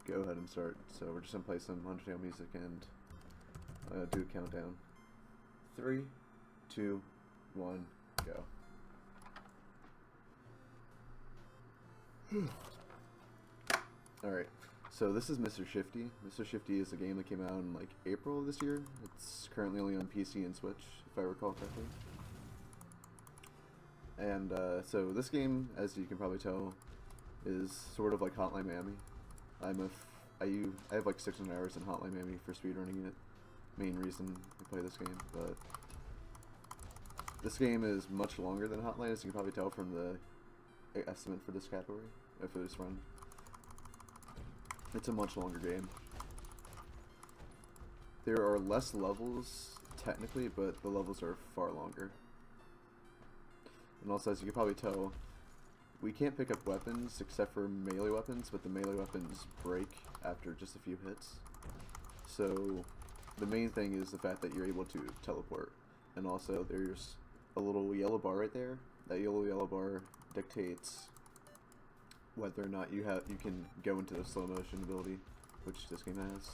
go ahead and start. So we're just gonna play some Undertale music and do a countdown. 3, 2, 1, go. Alright, so this is Mr. Shifty. Mr. Shifty is a game that came out in like April of this year. It's currently only on PC and Switch, if I recall correctly. And so this game, as you can probably tell, is sort of like Hotline Miami. I have like 600 hours in Hotline Miami for speedrunning it. Main reason I play this game, but this game is much longer than Hotline, as you can probably tell from the estimate for this category, for this run. It's a much longer game. There are less levels, technically, but the levels are far longer. And also, as you can probably tell, we can't pick up weapons except for melee weapons, but the melee weapons break after just a few hits. So the main thing is the fact that you're able to teleport. And also there's a little yellow bar right there. That yellow bar dictates whether or not you can go into the slow motion ability, which this game has.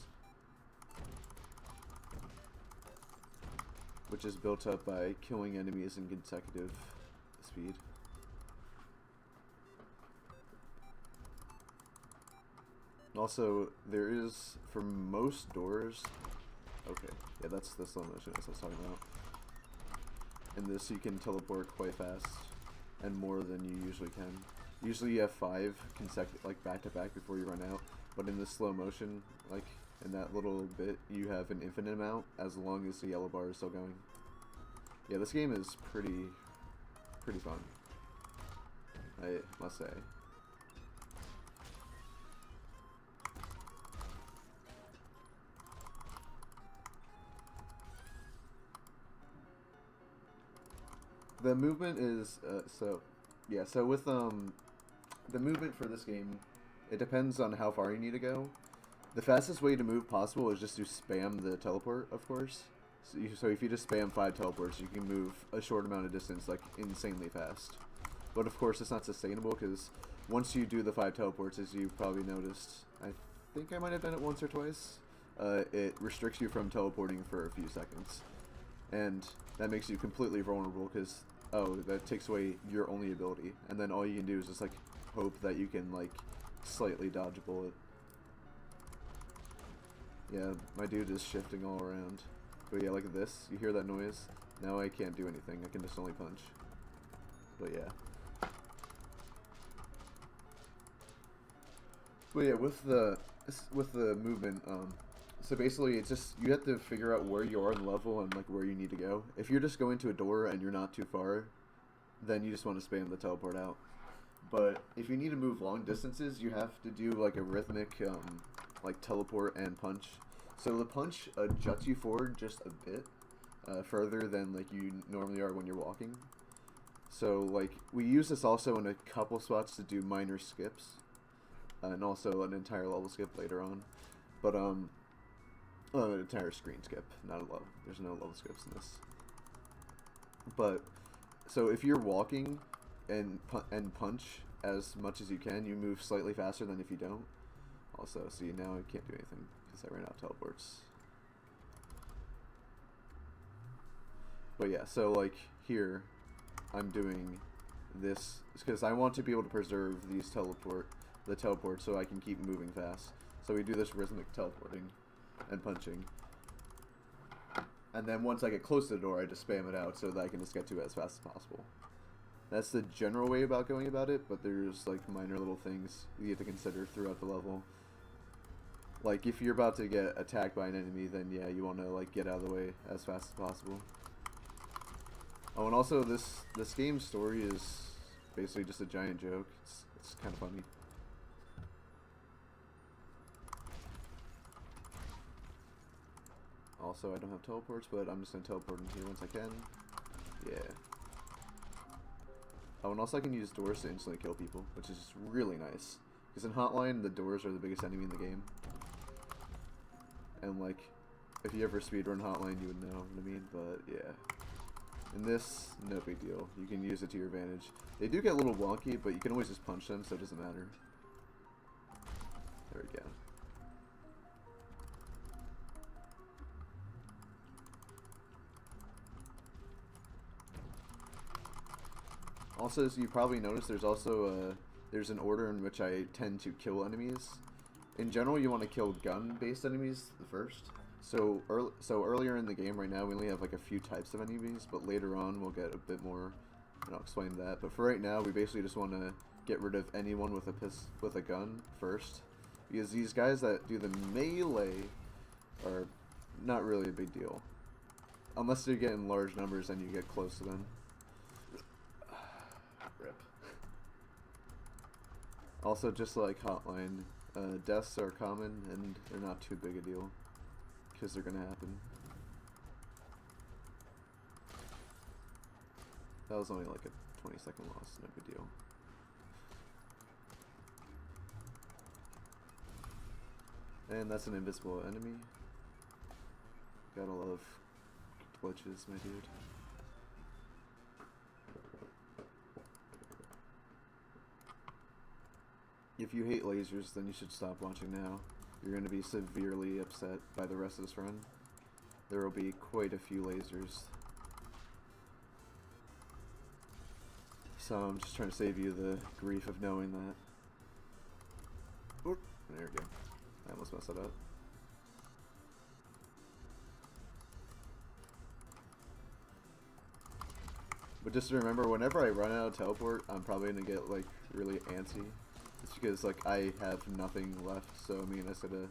Which is built up by killing enemies in consecutive speed. Also, there is, for most doors, okay, yeah, that's the slow motion as I was talking about. In this, you can teleport quite fast, and more than you usually can. Usually you have 5 consecutive, like back to back before you run out, but in this slow motion, like in that little bit, you have an infinite amount as long as the yellow bar is still going. Yeah, this game is pretty fun, I must say. The movement is, so with, the movement for this game, it depends on how far you need to go. The fastest way to move possible is just to spam the teleport, of course. So if you just spam 5 teleports, you can move a short amount of distance, like, insanely fast. But of course, it's not sustainable, because once you do the 5 teleports, as you probably noticed, I think I might have done it once or twice, it restricts you from teleporting for a few seconds. And that makes you completely vulnerable because, oh, that takes away your only ability. And then all you can do is just, like, hope that you can, like, slightly dodge a bullet. Yeah, my dude is shifting all around. But yeah, like this, you hear that noise? Now I can't do anything, I can just only punch. But yeah. But yeah, with the movement, so basically, it's just, you have to figure out where you are in the level and, like, where you need to go. If you're just going to a door and you're not too far, then you just want to spam the teleport out. But if you need to move long distances, you have to do, like, a rhythmic, like, teleport and punch. So the punch juts you forward just a bit, further than, like, you normally are when you're walking. So, like, we use this also in a couple spots to do minor skips, and also an entire level skip later on. But, well, an entire screen skip, not a level. There's no level skips in this. But, so if you're walking and punch as much as you can, you move slightly faster than if you don't. Also, see, now I can't do anything because I ran out of teleports. But yeah, so like here, I'm doing this because I want to be able to preserve these the teleport so I can keep moving fast. So we do this rhythmic teleporting and punching. And then once I get close to the door, I just spam it out so that I can just get to it as fast as possible. That's the general way about going about it, but there's like minor little things you have to consider throughout the level. Like if you're about to get attacked by an enemy, then yeah, you want to like get out of the way as fast as possible. Oh, and also this game's story is basically just a giant joke. It's kind of funny. Also, I don't have teleports, but I'm just going to teleport in here once I can. Yeah. Oh, and also I can use doors to instantly kill people, which is just really nice. Because in Hotline, the doors are the biggest enemy in the game. And, like, if you ever speedrun Hotline, you would know what I mean, but yeah. In this, no big deal. You can use it to your advantage. They do get a little wonky, but you can always just punch them, so it doesn't matter. There we go. Also, as you probably noticed, there's also there's an order in which I tend to kill enemies. In general, you want to kill gun-based enemies first. So earlier in the game right now, we only have like a few types of enemies, but later on we'll get a bit more, and I'll explain that. But for right now, we basically just want to get rid of anyone with a gun first, because these guys that do the melee are not really a big deal. Unless they get in large numbers, then you get close to them. Rip. Also, just like Hotline, deaths are common, and they're not too big a deal, because they're gonna happen. That was only like a 20-second loss, no big deal. And that's an invisible enemy. Gotta love glitches, my dude. If you hate lasers, then you should stop watching now. You're going to be severely upset by the rest of this run. There will be quite a few lasers. So I'm just trying to save you the grief of knowing that. Oop, there we go. I almost messed that up. But just remember, whenever I run out of teleport, I'm probably going to get like really antsy. It's because like I have nothing left, so I mean I gotta.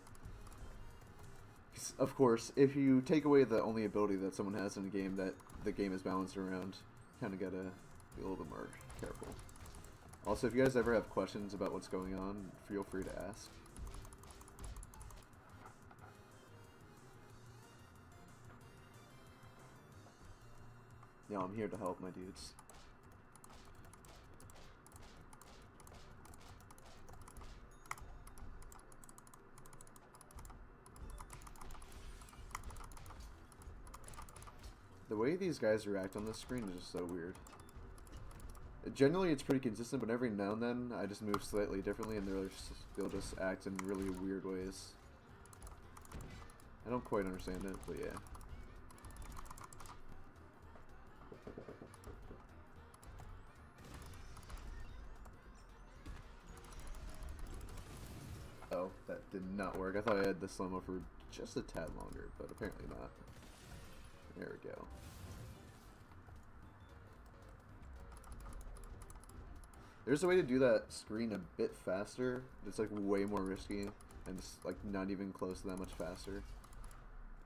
Of course, if you take away the only ability that someone has in a game that the game is balanced around, kind of gotta be a little bit more careful. Also, if you guys ever have questions about what's going on, feel free to ask. Yeah, I'm here to help, my dudes. The way these guys react on this screen is just so weird. Generally, it's pretty consistent, but every now and then, I just move slightly differently, and they'll just act in really weird ways. I don't quite understand it, but yeah. Oh, that did not work. I thought I had the slow-mo for just a tad longer, but apparently not. There we go. There's a way to do that screen a bit faster. It's like way more risky, and it's like not even close to that much faster.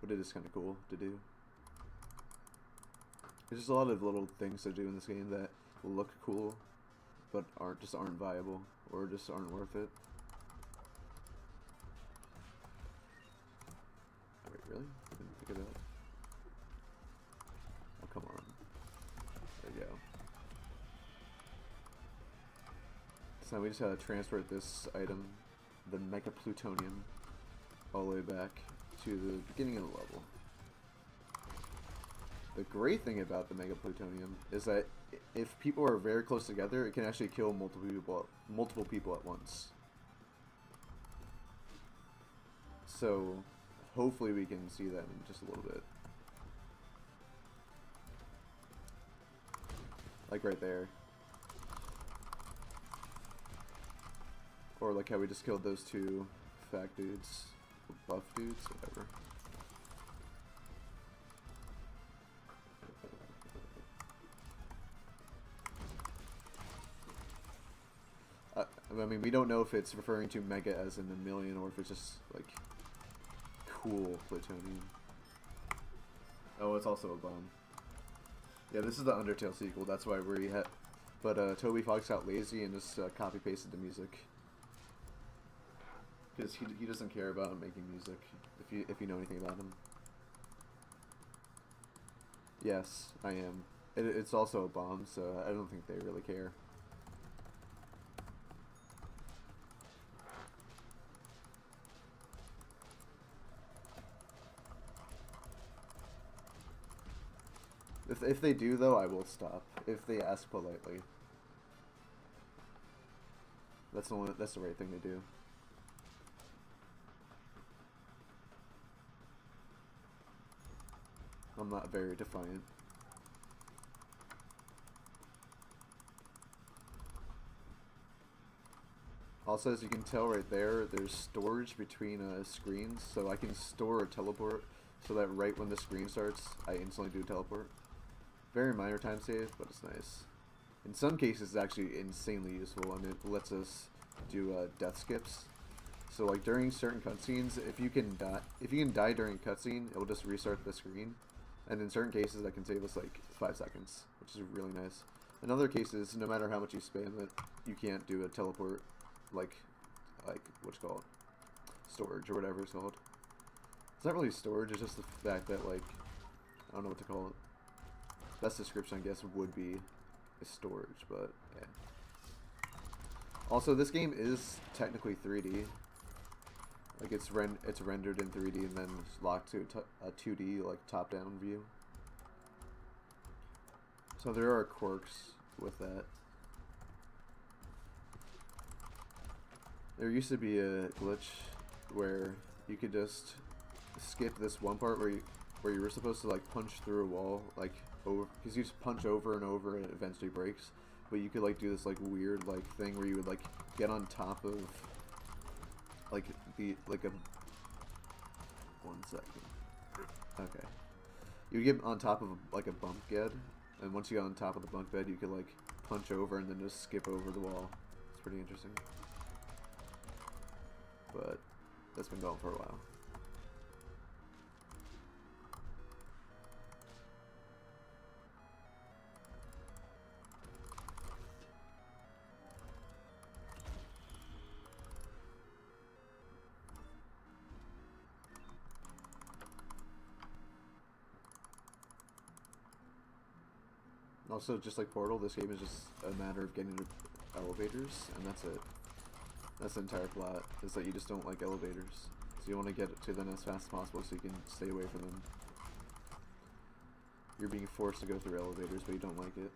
But it is kind of cool to do. There's just a lot of little things to do in this game that will look cool, but aren't viable, or just aren't worth it. Wait, really? I didn't pick it up. Oh, come on. There you go. So now we just gotta transport this item, the Mega Plutonium, all the way back to the beginning of the level. The great thing about the Mega Plutonium is that if people are very close together, it can actually kill multiple people at once. So hopefully we can see that in just a little bit. Like right there. Or like how we just killed those two fat dudes, buff dudes, whatever. I mean, we don't know if it's referring to mega as in a million, or if it's just like cool plutonium. Oh, it's also a bomb. Yeah, this is the Undertale sequel. That's why we had. But Toby Fox got lazy and just copy pasted the music. Because he doesn't care about making music, if you know anything about him. Yes, I am. It's also a bomb, so I don't think they really care. If they do, though, I will stop. If they ask politely. That's the right thing to do. I'm not very defiant. Also, as you can tell right there, there's storage between screens, so I can store a teleport so that right when the screen starts, I instantly do a teleport. Very minor time save, but it's nice. In some cases, it's actually insanely useful, and it lets us do death skips. So, like during certain cutscenes, if you can die during a cutscene, it will just restart the screen. And in certain cases, that can save us like 5 seconds, which is really nice. In other cases, no matter how much you spam it, you can't do a teleport, like what's called storage or whatever it's called. It's not really storage. It's just the fact that like I don't know what to call it. Best description, I guess, would be storage, but yeah. Also, this game is technically 3D. Like it's rendered in 3D and then locked to a 2D like top-down view. So there are quirks with that. There used to be a glitch where you could just skip this one part where you were supposed to like punch through a wall like over, because you just punch over and over and it eventually breaks. But you could like do this like weird like thing where you would like get on top of like a 1 second. Okay. You would get on top of like a bunk bed, and once you got on top of the bunk bed, you could like punch over and then just skip over the wall. It's pretty interesting. But that's been going for a while. Also, just like Portal, this game is just a matter of getting to elevators, and that's it. That's the entire plot, is that you just don't like elevators. So you want to get to them as fast as possible so you can stay away from them. You're being forced to go through elevators, but you don't like it.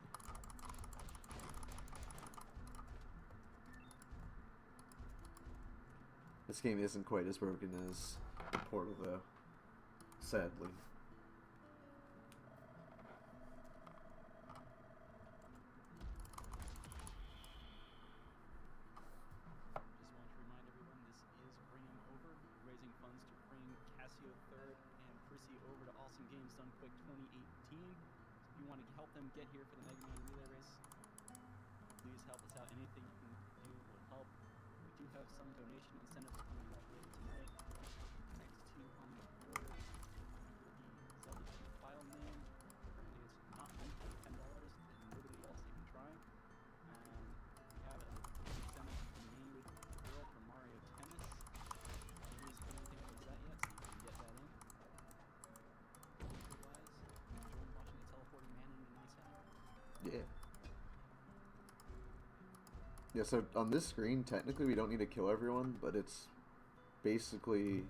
This game isn't quite as broken as Portal, though. Sadly. Them get here for the Mega Man Relay Race. Please help us out. Anything you can do will help. We do have some donation incentives coming up later tonight. Next to on the board, the Zelda 2 file name. Currently it's not meant for $10, and nobody else even try. We have an incentive to name girl for Mario Tennis. Nobody's put anything towards that yet, so you can get that in. Otherwise, enjoy watching the teleporting man in the night side. Yeah. Yeah, so on this screen, technically we don't need to kill everyone, but it's basically...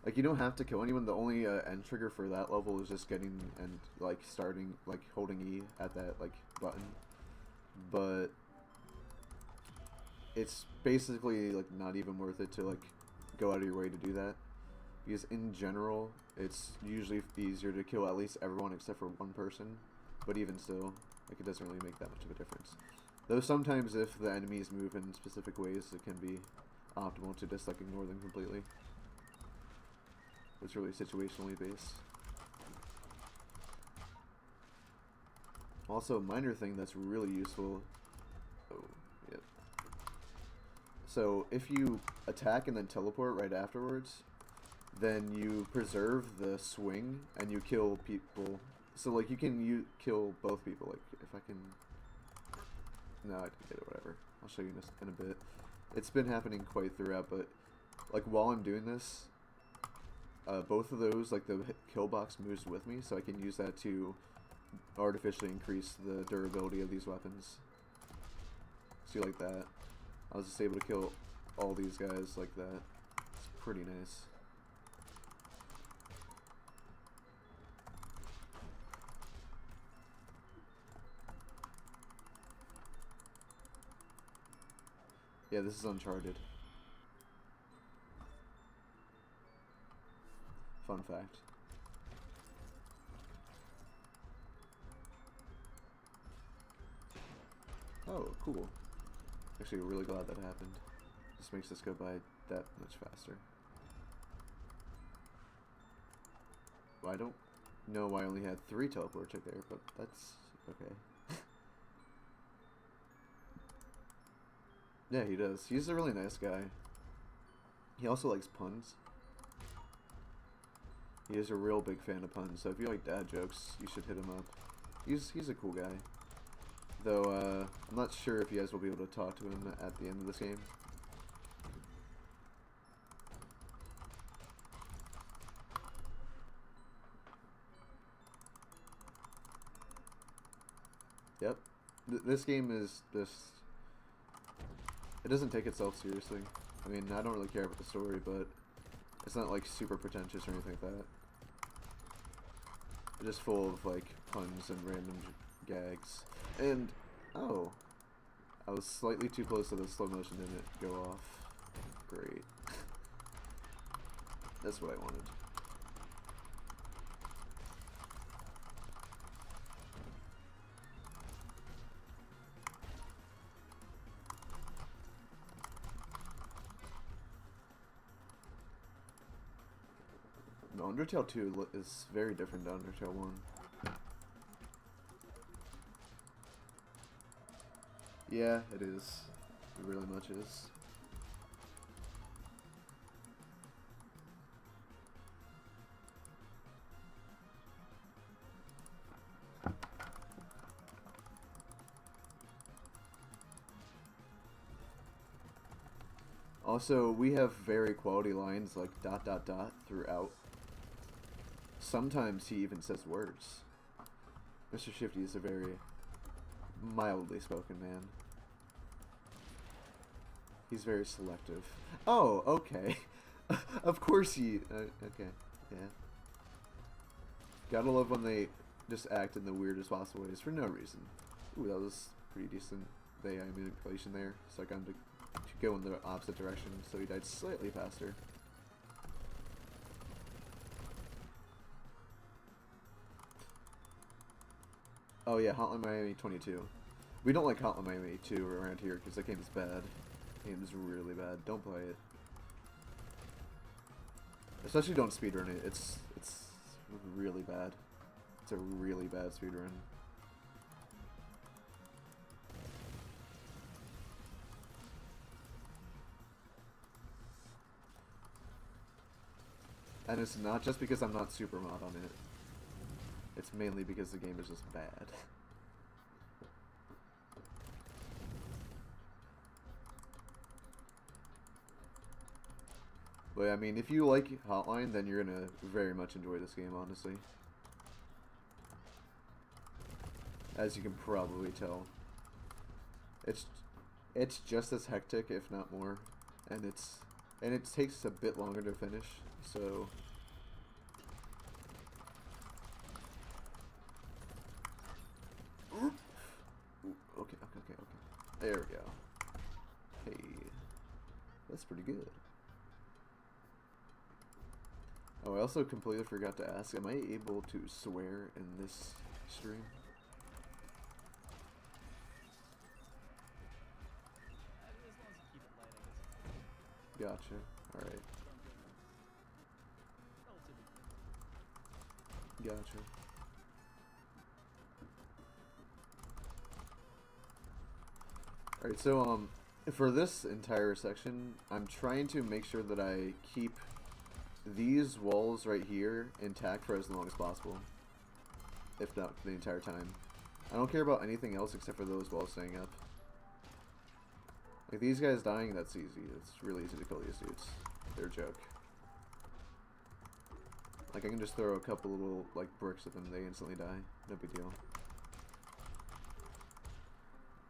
Like, you don't have to kill anyone. The only end trigger for that level is just getting and, like, starting, like, holding E at that, like, button. But it's basically, like, not even worth it to, like, go out of your way to do that. Because in general, it's usually easier to kill at least everyone except for one person. But even still, like, it doesn't really make that much of a difference. Though sometimes if the enemies move in specific ways, it can be optimal to just, like, ignore them completely. It's really situationally based. Also, a minor thing that's really useful... Oh, yep. So, if you attack and then teleport right afterwards, then you preserve the swing and you kill people. So, like, you can kill both people. Like, if I can... No, I didn't get it, whatever. I'll show you in a bit. It's been happening quite throughout, but, like, while I'm doing this, both of those, like, the kill box moves with me, so I can use that to artificially increase the durability of these weapons. See, like that. I was just able to kill all these guys like that. It's pretty nice. Yeah, this is Uncharted. Fun fact. Oh, cool. Actually, really glad that happened. Just makes this go by that much faster. Well, I don't know why I only had 3 teleports right there, but that's okay. Yeah, he does. He's a really nice guy. He also likes puns. He is a real big fan of puns, so if you like dad jokes, you should hit him up. He's a cool guy. Though, I'm not sure if you guys will be able to talk to him at the end of this game. Yep. This game is just... It doesn't take itself seriously. I mean, I don't really care about the story, but it's not, like, super pretentious or anything like that. It's just full of, like, puns and random gags. And, oh. I was slightly too close to the slow motion, didn't it go off? Great. That's what I wanted. No, Undertale 2 is very different than Undertale 1. Yeah, it is. It really much is. Also, we have very quality lines like ... throughout. Sometimes he even says words. Mr. Shifty is a very mildly spoken man. He's very selective. Oh, okay. Of course he... okay, yeah. Gotta love when they just act in the weirdest possible ways for no reason. Ooh, that was pretty decent AI manipulation there. So I got him to go in the opposite direction, so he died slightly faster. Oh yeah, Hotline Miami 22. We don't like Hotline Miami 2 around here because that game is bad. The game is really bad. Don't play it. Especially don't speedrun it. It's really bad. It's a really bad speedrun. And it's not just because I'm not super mod on it. It's mainly because the game is just bad. But I mean, if you like Hotline, then you're gonna very much enjoy this game, honestly. As you can probably tell. It's just as hectic, if not more. And it takes a bit longer to finish, so... Ooh, okay. There we go. Hey. That's pretty good. Oh, I also completely forgot to ask, am I able to swear in this stream? As long as you keep it light, I guess. Gotcha. Alright. Gotcha. Alright, so, for this entire section, I'm trying to make sure that I keep these walls right here intact for as long as possible. If not, the entire time. I don't care about anything else except for those walls staying up. Like, these guys dying, that's easy. It's really easy to kill these dudes. They're a joke. Like, I can just throw a couple little, like, bricks at them, they instantly die. No big deal.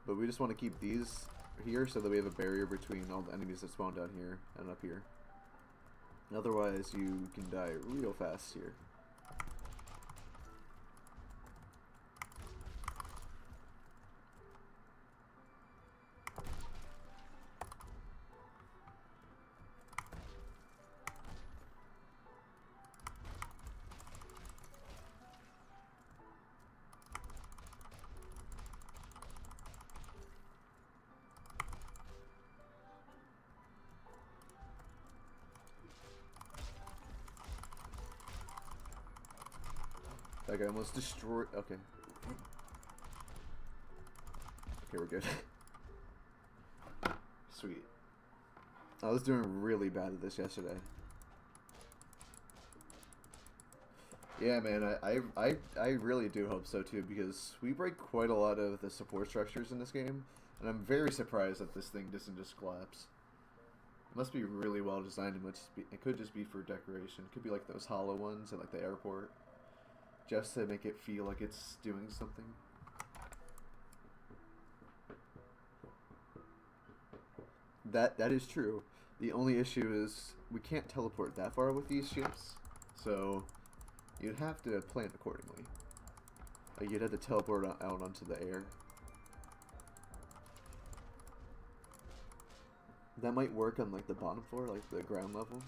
But we just want to keep these here so that we have a barrier between all the enemies that spawn down here and up here. Otherwise, you can die real fast here. That guy almost destroyed. Okay. Okay, we're good. Sweet. I was doing really bad at this yesterday. Yeah, man, I really do hope so too, because we break quite a lot of the support structures in this game, and I'm very surprised that this thing doesn't just collapse. It must be really well designed. It could just be for decoration. It could be like those hollow ones at like the airport, just to make it feel like it's doing something. That is true. The only issue is we can't teleport that far with these ships, so you'd have to plan accordingly. Like you'd have to teleport out onto the air. That might work on like the bottom floor, like the ground level.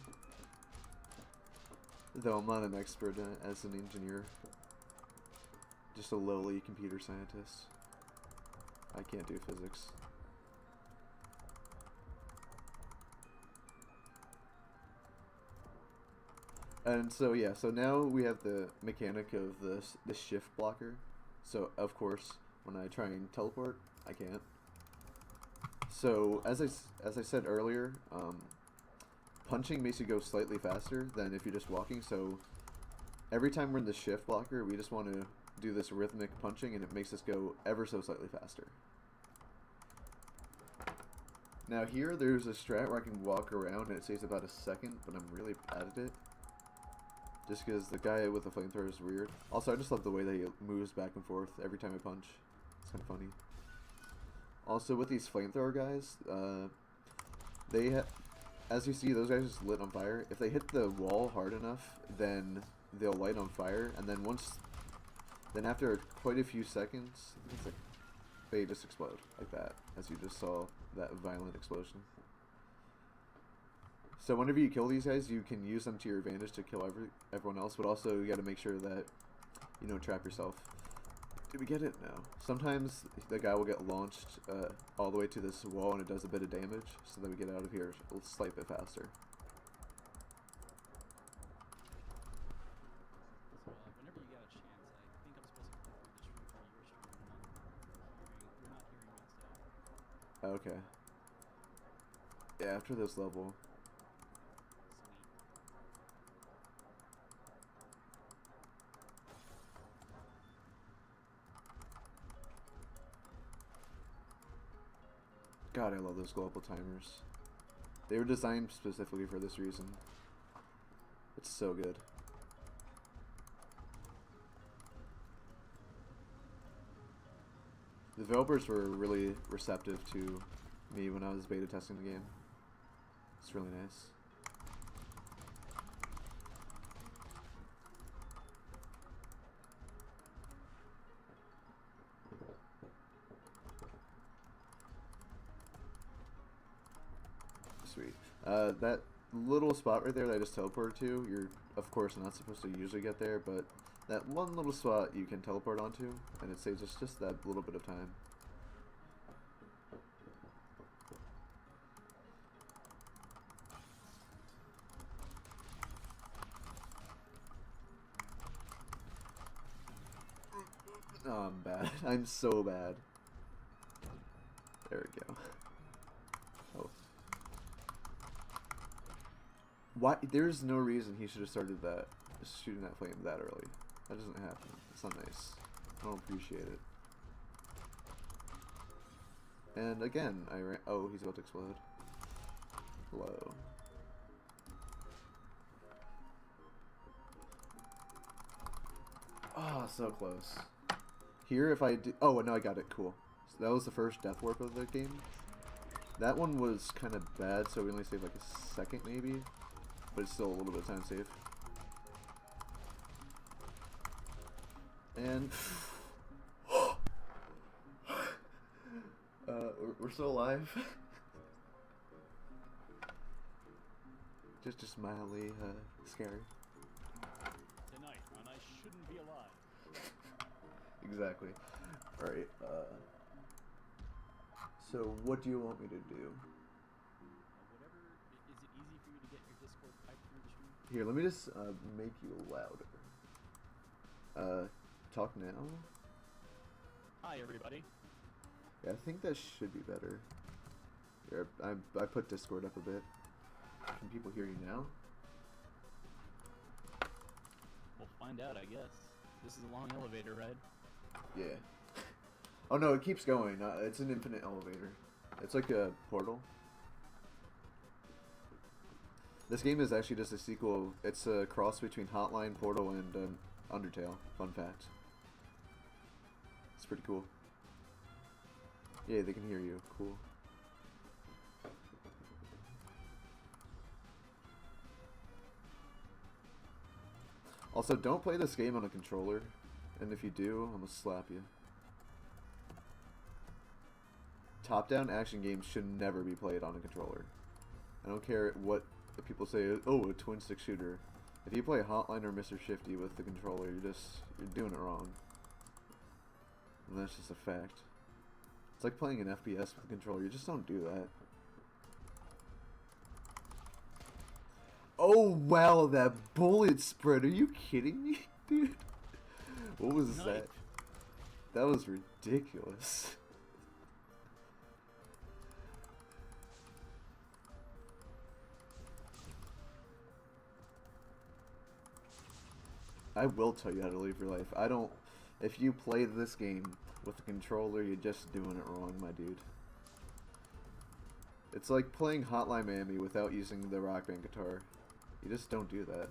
Though I'm not an expert in it as an engineer. Just a lowly computer scientist. I can't do physics. And so yeah, so now we have the mechanic of the shift blocker. So of course, when I try and teleport, I can't. So as I said earlier, punching makes you go slightly faster than if you're just walking. So every time we're in the shift blocker, we just want to do this rhythmic punching, and it makes us go ever so slightly faster. Now here, there's a strat where I can walk around, and it saves about a second, but I'm really bad at it. Just because the guy with the flamethrower is weird. Also, I just love the way that he moves back and forth every time I punch. It's kind of funny. Also, with these flamethrower guys, as you see, those guys just lit on fire. If they hit the wall hard enough, then they'll light on fire, and then after quite a few seconds, it's like they just explode like that, as you just saw that violent explosion. So whenever you kill these guys, you can use them to your advantage to kill everyone else, but also you got to make sure that you don't trap yourself. Did we get it? No. Sometimes the guy will get launched all the way to this wall, and it does a bit of damage, so that we get out of here a slight bit faster. So whenever you get a chance, I think I'm supposed to record the stream for your stream. You're not hearing me, so. Okay. Yeah, after this level. God, I love those global timers. They were designed specifically for this reason. It's so good. The developers were really receptive to me when I was beta testing the game. It's really nice. Sweet. That little spot right there that I just teleported to, you're of course not supposed to usually get there, but that one little spot you can teleport onto, and it saves us just that little bit of time. Oh, I'm bad. I'm so bad. There we go. Oh. Why? There's no reason he should have started that, shooting that flame that early. That doesn't happen. It's not nice. I don't appreciate it. And again, I ran. Oh, he's about to explode. Hello. Oh, so close. Here, if I do. Oh, no, I got it. Cool. So that was the first death warp of the game. That one was kind of bad, so we only saved like a second maybe. But it's still a little bit of time save. And we're still alive. just mildly scary. Tonight, when I shouldn't be alive. Exactly. All right. So what do you want me to do? Whatever. Is it easy for you to get your Discord piped through the stream? Here, let me just make you louder. Talk now? Hi, everybody. Yeah, I think that should be better. Here, I put Discord up a bit. Can people hear you now? We'll find out, I guess. This is a long elevator ride. Yeah. Oh no, it keeps going. It's an infinite elevator. It's like a portal. This game is actually just a sequel. It's a cross between Hotline, Portal, and Undertale. Fun fact. It's pretty cool. Yeah, they can hear you. Cool. Also, don't play this game on a controller. And if you do, I'm gonna slap you. Top-down action games should never be played on a controller. I don't care what people say, oh, a twin-stick shooter. If you play Hotline or Mr. Shifty with the controller, you're doing it wrong. And that's just a fact. It's like playing an FPS with a controller, you just don't do that. Oh wow, that bullet spread, are you kidding me, dude? What was that? That was ridiculous. I will tell you how to live your life. If you play this game with a controller, you're just doing it wrong, my dude. It's like playing Hotline Miami without using the Rock Band guitar. You just don't do that.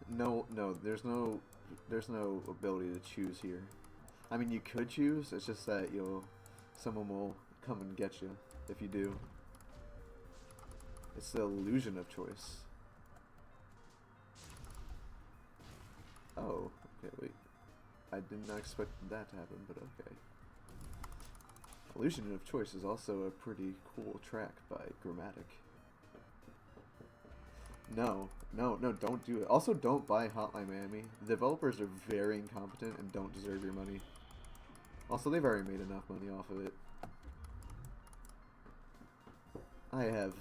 No, there's no ability to choose here. I mean, you could choose, it's just that someone will come and get you if you do. It's the illusion of choice. Oh, okay, wait. I did not expect that to happen, but okay. Illusion of Choice is also a pretty cool track by Grammatic. No, don't do it. Also, don't buy Hotline Miami. The developers are very incompetent and don't deserve your money. Also, they've already made enough money off of it. I have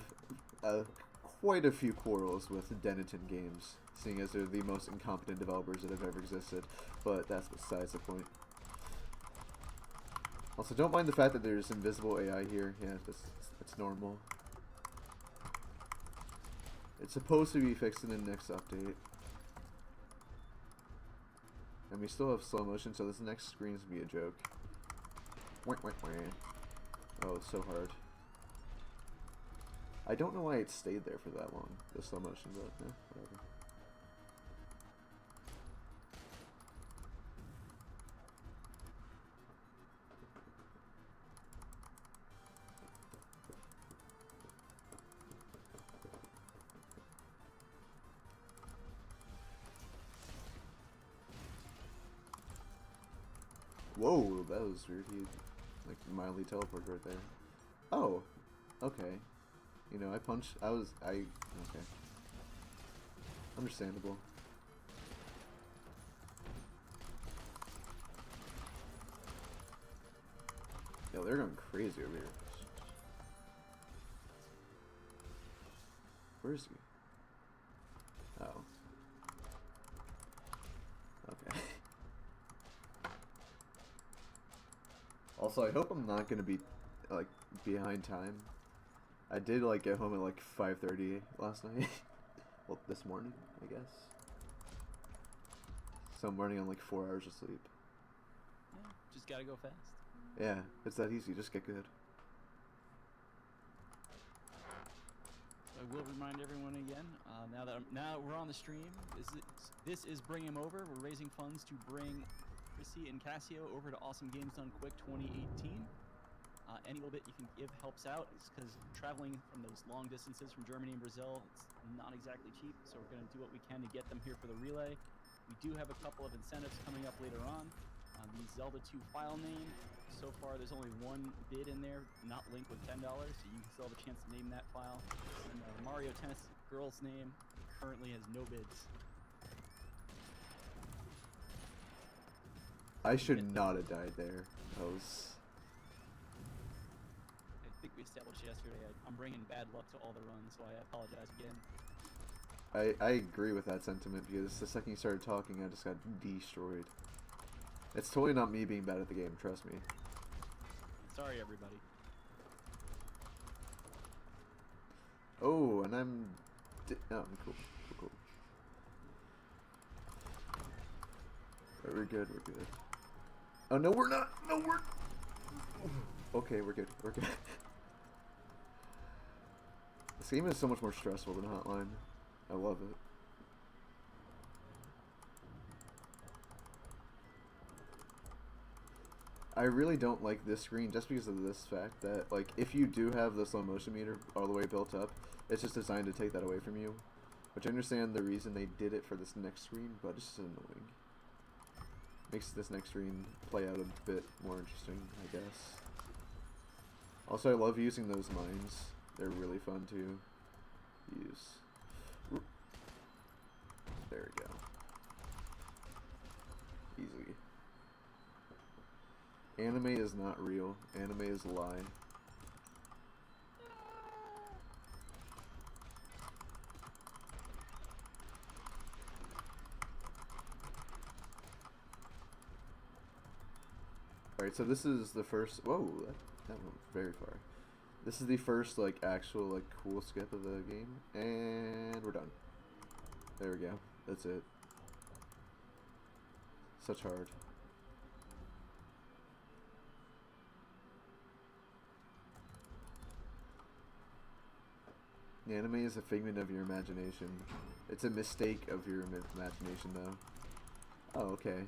quite a few quarrels with Denton Games, seeing as they're the most incompetent developers that have ever existed, but that's besides the point. Also, don't mind the fact that there's invisible AI here. Yeah, that's normal. It's supposed to be fixed in the next update. And we still have slow motion, so this next screen's gonna be a joke. Oh, it's so hard. I don't know why it stayed there for that long, the slow motion, but whatever. Whoa, that was weird. He like mildly teleported right there. Oh, okay. You know, okay. Understandable. Yo, they're going crazy over here. Where is he? Oh. Okay. Also, I hope I'm not gonna be, like, behind time. I did, like, get home at, like, 5:30 last night. Well, this morning, I guess. So I'm running on, like, 4 hours of sleep. Yeah, just gotta go fast. Yeah, it's that easy. Just get good. I will remind everyone again, now we're on the stream, this is Bring Him Over. We're raising funds to bring Chrissy and Cassio over to Awesome Games Done Quick 2018. Any little bit you can give helps out. It's because traveling from those long distances from Germany and Brazil, it's not exactly cheap, so we're going to do what we can to get them here for the relay. We do have a couple of incentives coming up later on. The Zelda 2 file name, so far there's only one bid in there, not linked with $10, so you still have a chance to name that file. And the Mario Tennis girl's name currently has no bids. I should not have died there. That was... we established yesterday, I'm bringing bad luck to all the runs, so I apologize again. I agree with that sentiment because the second you started talking, I just got destroyed. It's totally not me being bad at the game, trust me. Sorry, everybody. Oh, and I'm... Oh, cool. Cool. Right, we're good, we're good. Oh, no, we're not! No, we're... Okay, we're good, we're good. This game is so much more stressful than Hotline. I love it. I really don't like this screen just because of this fact that, like, if you do have the slow motion meter all the way built up, it's just designed to take that away from you. Which I understand the reason they did it for this next screen, but it's just annoying. Makes this next screen play out a bit more interesting, I guess. Also, I love using those mines. They're really fun to use. There we go. Easy. Anime is not real. Anime is a lie. Alright, so this is the first... Whoa, that went very far. This is the first, like, actual, like, cool skip of the game. And we're done. There we go. That's it. Such hard. The anime is a figment of your imagination. It's a mistake of your imagination, though. Oh, okay.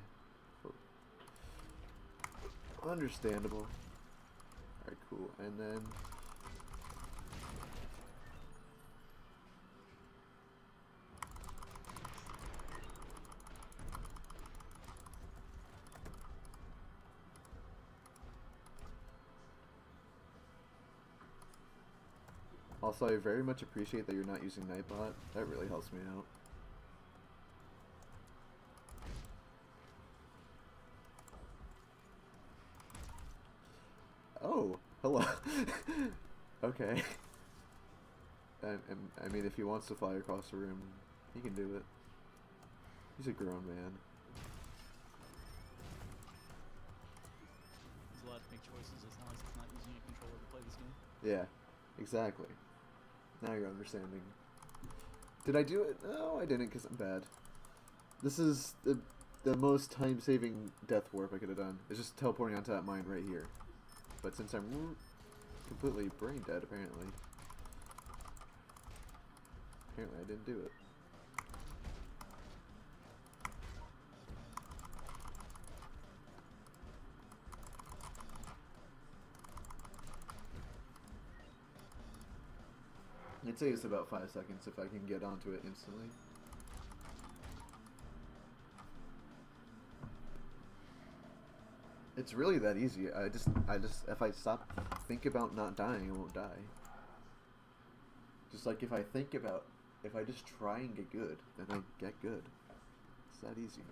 Understandable. Alright, cool. And then... Also, I very much appreciate that you're not using Nightbot. That really helps me out. Oh, hello. Okay. I mean, if he wants to fly across the room, he can do it. He's a grown man. He's allowed to make choices as long as it's not using a controller to play this game. Yeah, exactly. Now you're understanding. Did I do it? No, I didn't because I'm bad. This is the most time-saving death warp I could have done. It's just teleporting onto that mine right here. But since I'm completely brain dead, apparently I didn't do it. I'd say it's about 5 seconds if I can get onto it instantly. It's really that easy. I just, if I stop, think about not dying, I won't die. Just like if I just try and get good, then I get good. It's that easy.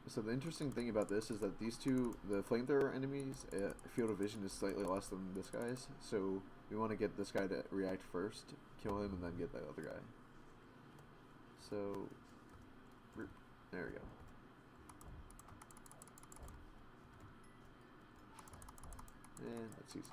So the interesting thing about this is that these two, the flamethrower enemies, field of vision is slightly less than this guy's. So we want to get this guy to react first, kill him, and then get the other guy. So, there we go. And that's easy.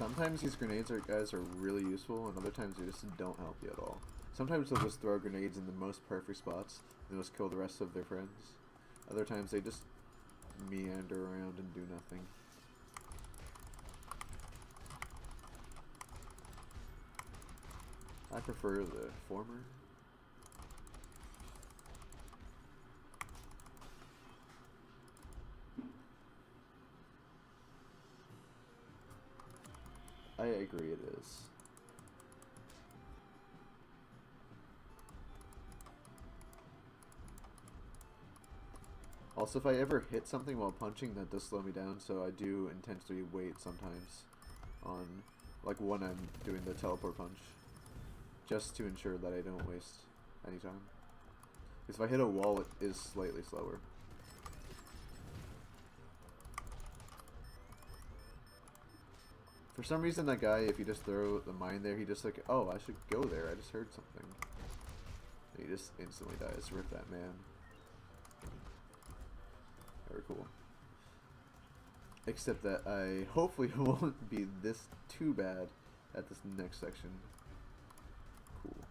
Sometimes these grenades guys are really useful, and other times they just don't help you at all. Sometimes they'll just throw grenades in the most perfect spots and just kill the rest of their friends. Other times they just meander around and do nothing. I prefer the former. I agree it is. Also, if I ever hit something while punching, that does slow me down, so I do intentionally wait sometimes on, like, when I'm doing the teleport punch, just to ensure that I don't waste any time. Because if I hit a wall, it is slightly slower. For some reason, that guy, if you just throw the mine there, he just like, oh, I should go there, I just heard something. And he just instantly dies. Rip that man. Very cool. Except that I hopefully won't be this too bad at this next section. Cool.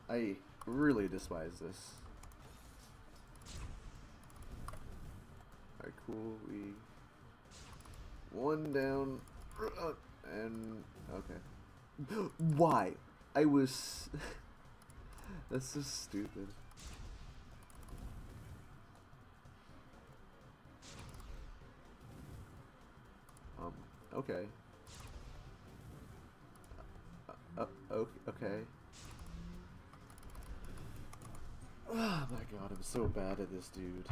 I really despise this. Alright, cool. We... One down. And... Okay. Why? I was... That's so stupid. Okay. Okay. Oh my god, I'm so bad at this, dude.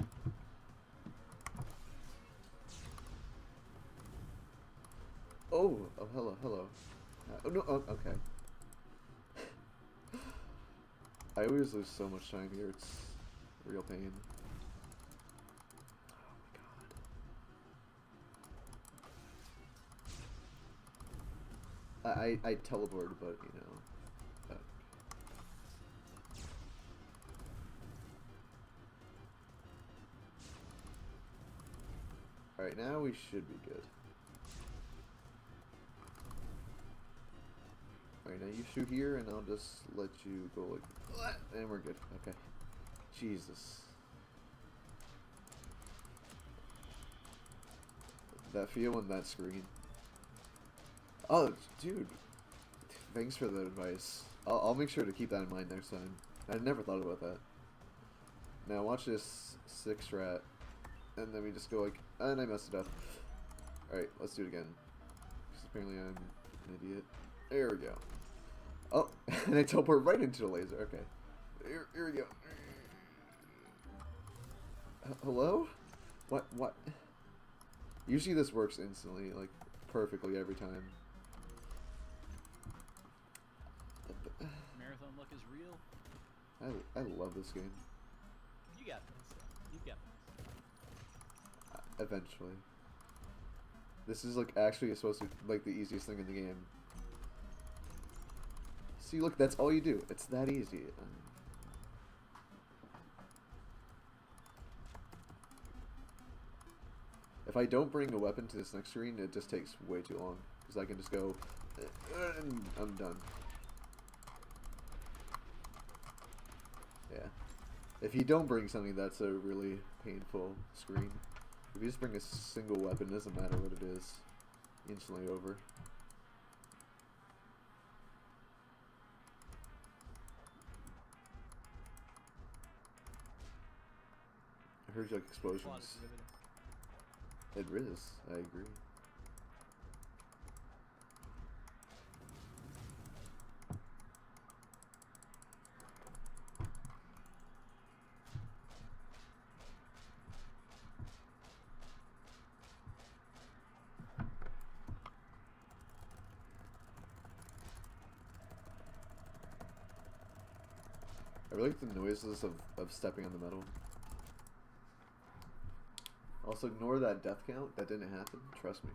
Oh, hello. Oh, no, oh, okay. I always lose so much time here, it's a real pain. I teleported, but you know. Alright, now we should be good. Alright, now you shoot here, and I'll just let you go like, and we're good. Okay. Jesus. That feel on that screen. Oh, dude. Thanks for the advice. I'll make sure to keep that in mind next time. I never thought about that. Now watch this 6 rat. And then we just go like, and I messed it up. Alright, let's do it again. Because apparently I'm an idiot. There we go. Oh, and I teleport right into the laser. Okay. Here we go. Hello? What? Usually this works instantly, like, perfectly every time. Marathon luck is real. I love this game. You got this. You got this. Eventually. This is like actually supposed to be like the easiest thing in the game. See, look, that's all you do. It's that easy. If I don't bring a weapon to this next screen, it just takes way too long. Because I can just go, and I'm done. Yeah. If you don't bring something, that's a really painful screen. If you just bring a single weapon, it doesn't matter what it is. Instantly over. I heard like explosions. It is, I agree. I really like the noises of stepping on the metal. Also, ignore that death count. That didn't happen. Trust me.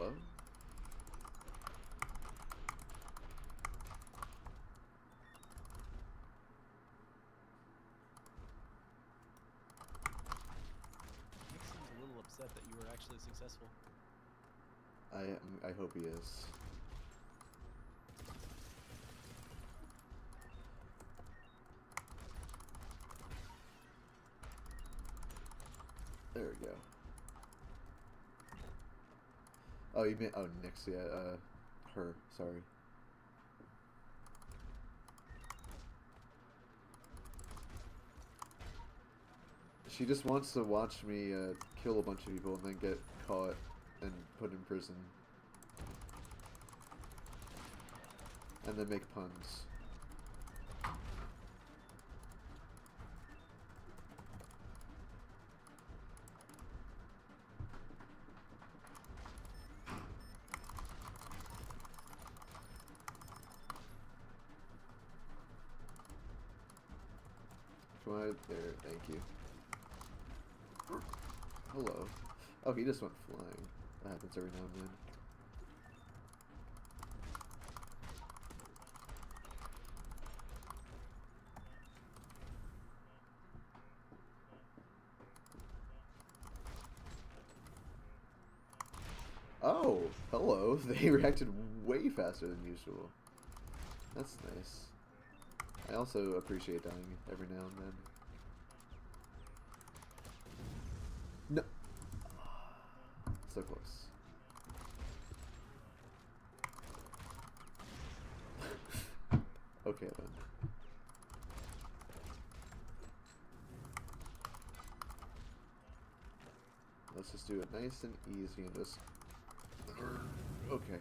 What? Nick seems a little upset that you were actually successful. I hope he is. There we go. Oh, you meant, oh, Nyx, yeah, her, sorry. She just wants to watch me, kill a bunch of people and then get caught and put in prison. And then make puns. Come on, there, thank you. Hello. Oh, he just went flying. That happens every now and then. Oh, hello. They reacted way faster than usual. That's nice. I also appreciate dying every now and then. No. So close. Okay then. Let's just do it nice and easy and just... Okay.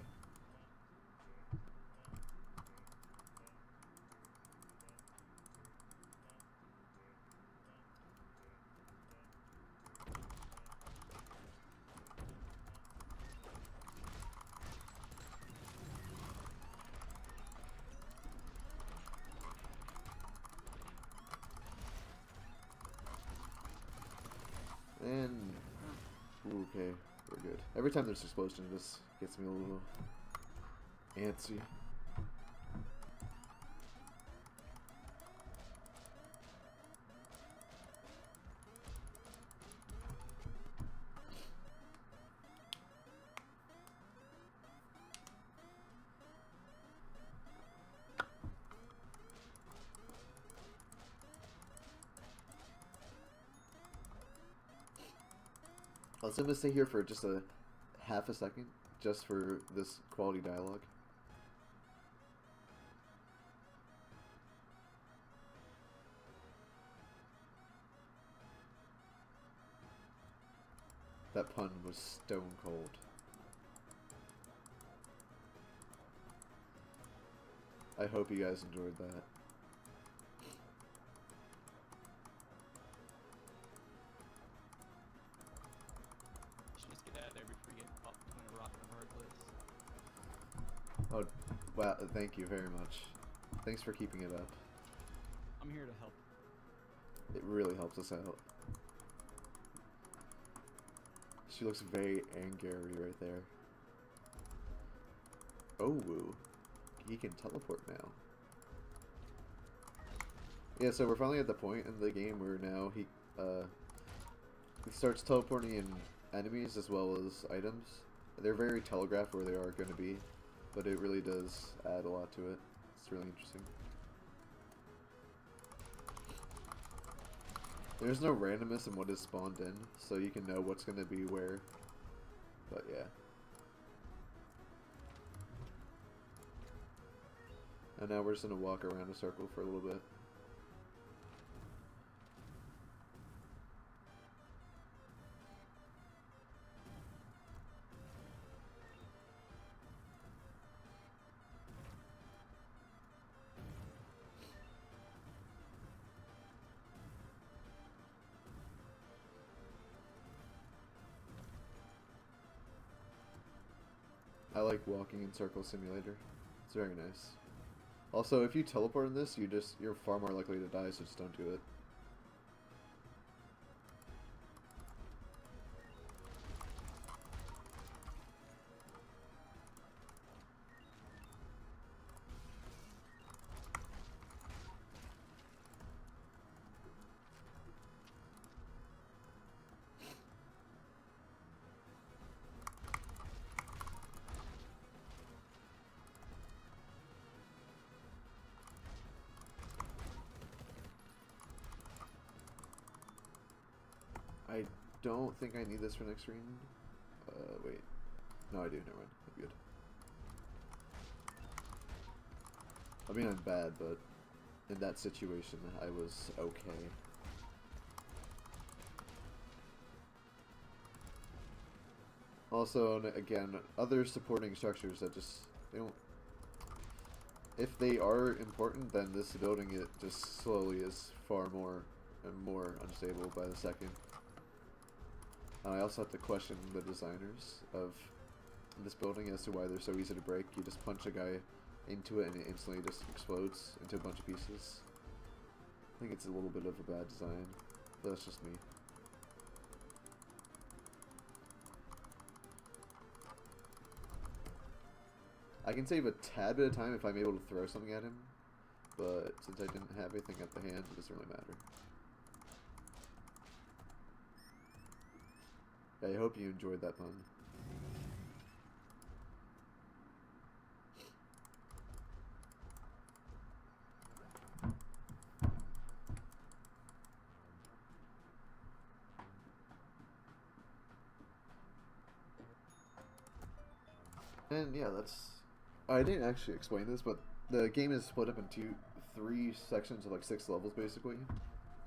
And... Okay, we're good. Every time there's an explosion, it just gets me a little antsy. I'm gonna stay here for just a half a second, just for this quality dialogue. That pun was stone cold. I hope you guys enjoyed that. Oh, wow, thank you very much. Thanks for keeping it up. I'm here to help. It really helps us out. She looks very angry right there. Oh, woo. He can teleport now. Yeah, so we're finally at the point in the game where now he starts teleporting in enemies as well as items. They're very telegraphed where they are going to be, but it really does add a lot to it. It's really interesting. There's no randomness in what is spawned in, so you can know what's going to be where. But yeah. And now we're just going to walk around a circle for a little bit. I like walking in Circle Simulator. It's very nice. Also, if you teleport in this, you're far more likely to die, so just don't do it. don't think I need this for next screen. Wait. No, I do. Never mind. I'm good. I mean, I'm bad, but in that situation, I was okay. Also, again, other supporting structures that just, they don't, if they are important, then this building, it just slowly is far more and more unstable by the second. I also have to question the designers of this building as to why they're so easy to break. You just punch a guy into it and it instantly just explodes into a bunch of pieces. I think it's a little bit of a bad design, but that's just me. I can save a tad bit of time if I'm able to throw something at him, but since I didn't have anything at the hand, it doesn't really matter. I hope you enjoyed that pun. And yeah, that's... I didn't actually explain this, but the game is split up into 3 sections of like 6 levels basically,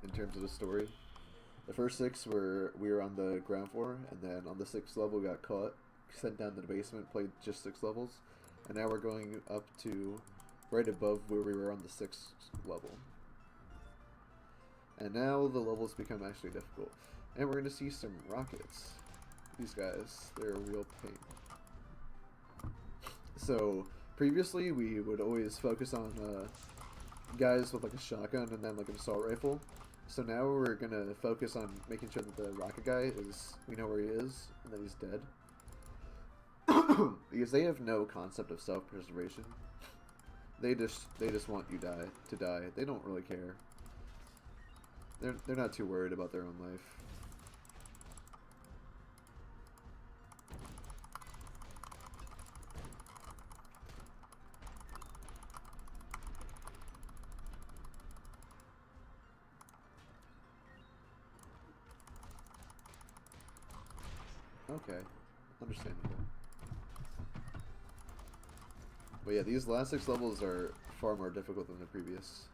in terms of the story. The first 6 we were on the ground floor, and then on the 6th level we got caught, sent down to the basement, played just 6 levels, and now we're going up to right above where we were on the 6th level. And now the levels become actually difficult. And we're going to see some rockets. These guys, they're a real pain. So, previously we would always focus on guys with like a shotgun and then like an assault rifle. So now we're going to focus on making sure that the rocket guy is, we know where he is, and that he's dead. Because they have no concept of self-preservation. They just want you to die. They don't really care. They're not too worried about their own life. Okay, understandable. But yeah, these last 6 levels are far more difficult than the previous.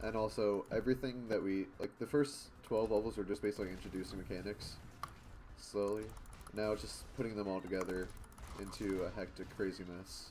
And also, everything that like the first 12 levels were just basically introducing mechanics slowly. Now it's just putting them all together into a hectic, crazy mess.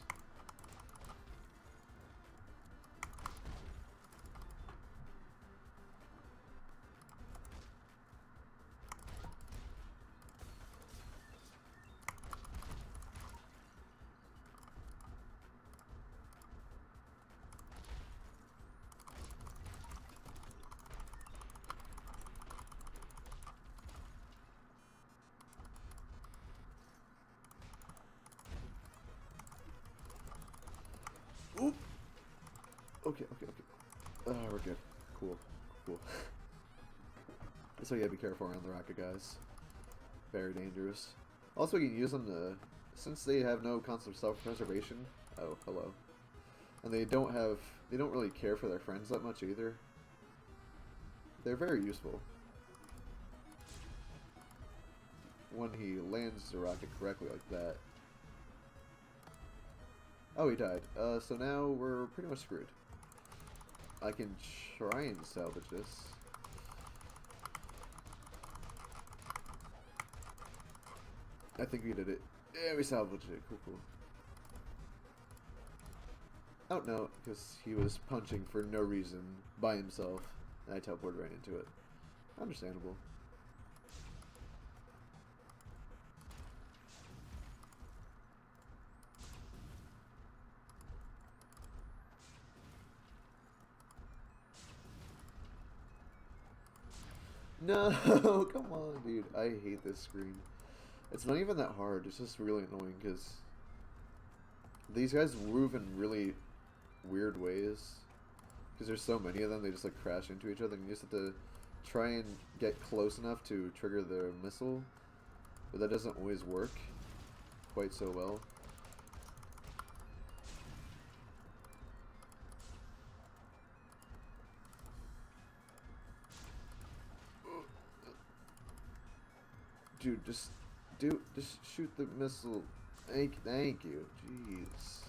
Oop! Okay. We're good. Cool. So yeah, be careful around the rocket guys. Very dangerous. Also, you can use them to, since they have no concept of self-preservation. Oh, hello. And they don't really care for their friends that much either. They're very useful. When he lands the rocket correctly like that. Oh, he died. So now we're pretty much screwed. I can try and salvage this. I think we did it. Yeah, we salvaged it. Cool. Oh, no, because he was punching for no reason by himself, and I teleported right into it. Understandable. No, come on, dude. I hate this screen. It's not even that hard. It's just really annoying because these guys move in really weird ways. Because there's so many of them, they just like crash into each other, and you just have to try and get close enough to trigger the missile, but that doesn't always work quite so well. Dude, just shoot the missile. Thank you. Jeez.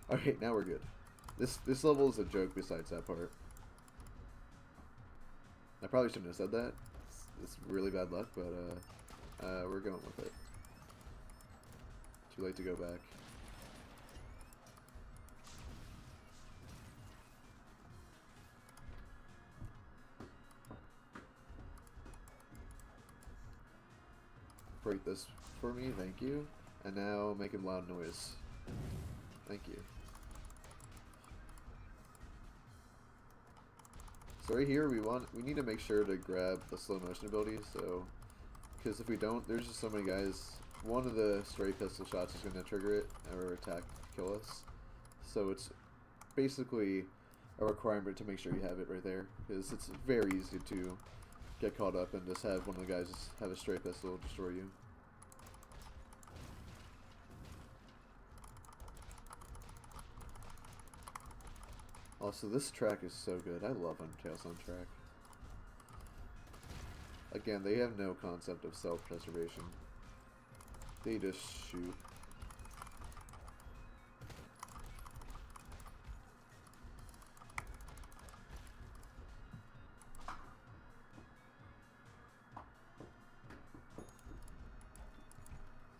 Alright, now we're good. This level is a joke besides that part. I probably shouldn't have said that. It's really bad luck, but we're going with it. Too late to go back. Break this for me, thank you. And now make a loud noise. Thank you. So right here, we need to make sure to grab the slow motion ability. So, because if we don't, there's just so many guys. One of the stray pistol shots is going to trigger it or attack, kill us. So it's basically a requirement to make sure you have it right there, because it's very easy to get caught up and just have one of the guys just have a stray pistol destroy you. Also, this track is so good. I love Undertale soundtrack. Again, they have no concept of self-preservation. They just shoot.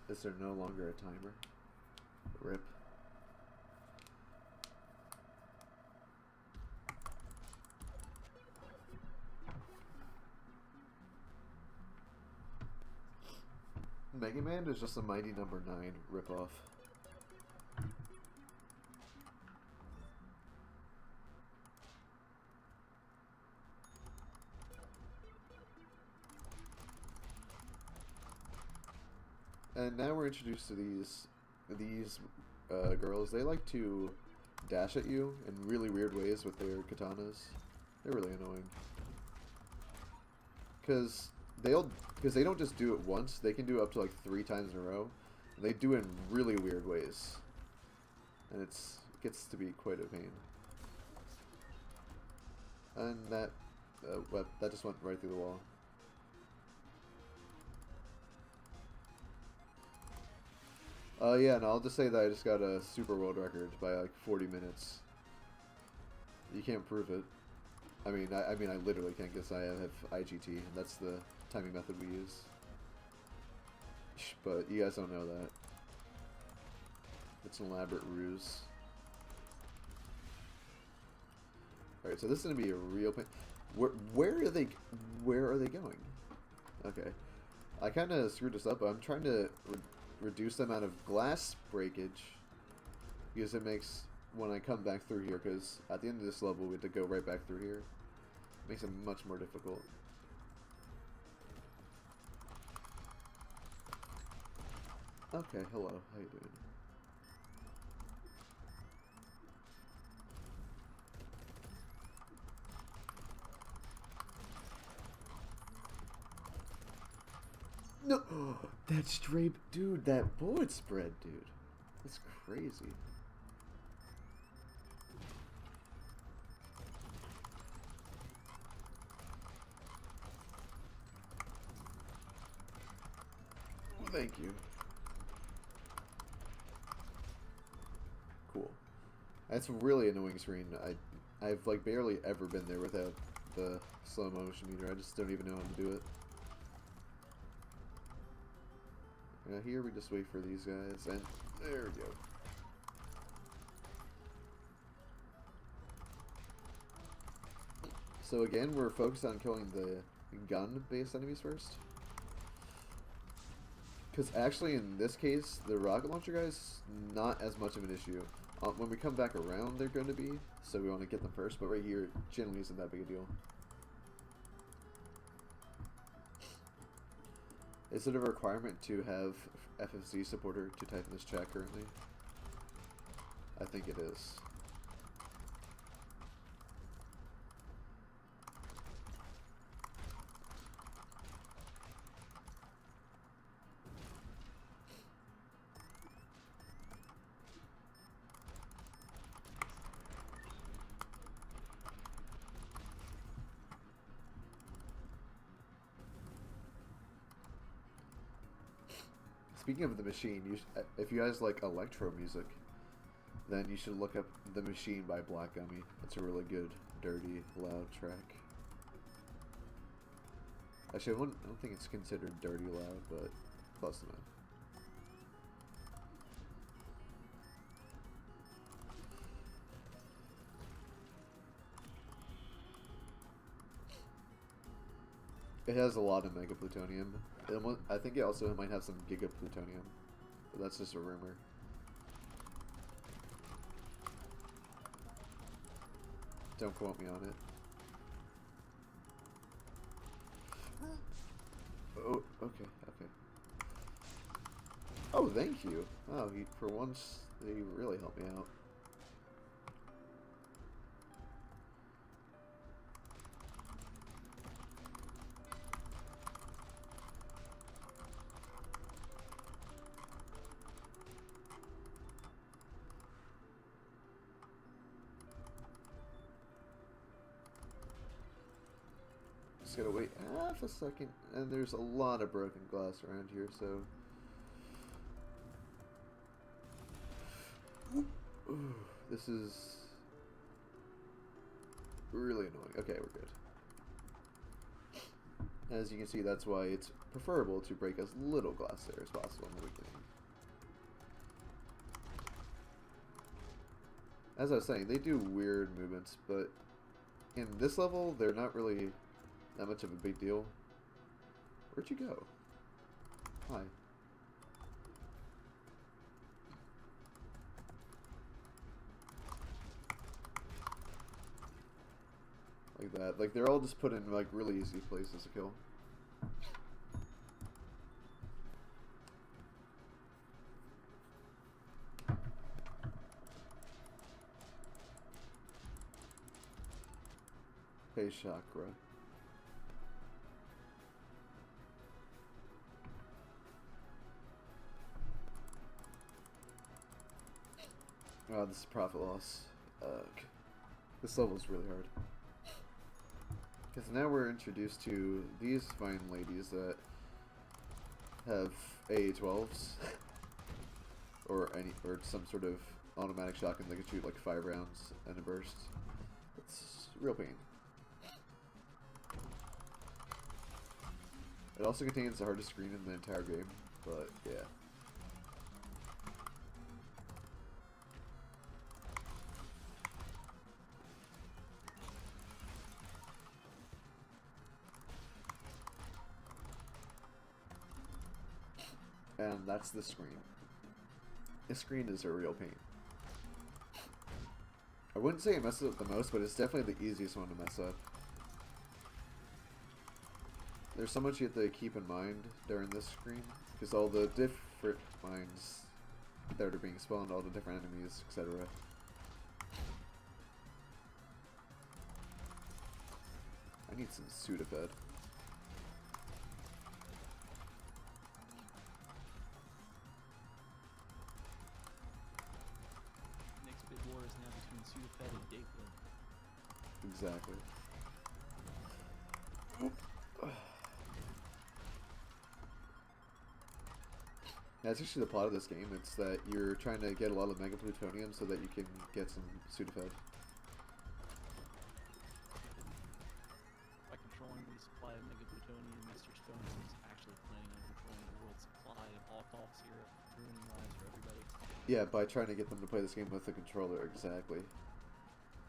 Is there no longer a timer? RIP. Mega Man is just a Mighty Number 9 ripoff. And now we're introduced to these girls. They like to dash at you in really weird ways with their katanas. They're really annoying. Because they don't just do it once, they can do it up to like 3 times in a row. And they do it in really weird ways. And it gets to be quite a pain. And that just went right through the wall. Yeah, and I'll just say that I just got a super world record by like 40 minutes. You can't prove it. I mean, I literally can't, because I have IGT, and that's the timing method we use. But you guys don't know that. It's an elaborate ruse. Alright, so this is gonna be a real pain. Where are they going? Okay. I kind of screwed this up, but I'm trying to reduce the amount of glass breakage, because it makes, when I come back through here, because at the end of this level we have to go right back through here. It makes it much more difficult. Okay, hello, how you doing? No, that straight, dude, that bullet spread, dude. That's crazy. Thank you. Cool. That's a really annoying screen. I've like barely ever been there without the slow motion meter. I just don't even know how to do it. Now here we just wait for these guys, and there we go. So again, we're focused on killing the gun-based enemies first. Because actually, in this case, the rocket launcher guys, not as much of an issue. When we come back around, they're going to be, so we want to get them first. But right here, it generally isn't that big a deal. Is it a requirement to have FFC supporter to type in this chat currently? I think it is. Speaking of the machine, if you guys like electro music, then you should look up The Machine by Black Gummy. It's a really good, dirty, loud track. Actually, I don't think it's considered dirty loud, but close enough. It has a lot of mega plutonium. I think it also might have some giga plutonium, but that's just a rumor. Don't quote me on it. Oh, okay, okay. Oh, thank you. Oh, for once, they really helped me out. Just gotta wait half a second, and there's a lot of broken glass around here, so... This is... really annoying. Okay, we're good. As you can see, that's why it's preferable to break as little glass there as possible in the beginning. As I was saying, they do weird movements, but in this level, they're not really that much of a big deal. Where'd you go? Hi. Like that. Like, they're all just put in, like, really easy places to kill. Hey, Chakra. Oh, this is profit loss. This level is really hard. Because now we're introduced to these fine ladies that have AA-12s. or some sort of automatic shotgun that can shoot like 5 rounds in a burst. It's real pain. It also contains the hardest screen in the entire game, but yeah. And that's the screen. The screen is a real pain. I wouldn't say it messes up the most, but it's definitely the easiest one to mess up. There's so much you have to keep in mind during this screen, because all the different mines that are being spawned, all the different enemies, etc. I need some Sudafed. Next big war is now between Sudafed and Dayquil. Exactly. That's actually the plot of this game. It's that you're trying to get a lot of mega plutonium so that you can get some Sudafed. By controlling the supply of mega plutonium, Mr. Stones is actually planning on controlling the world's supply of all cough syrup, ruining lives for everybody. Yeah, by trying to get them to play this game with the controller, exactly.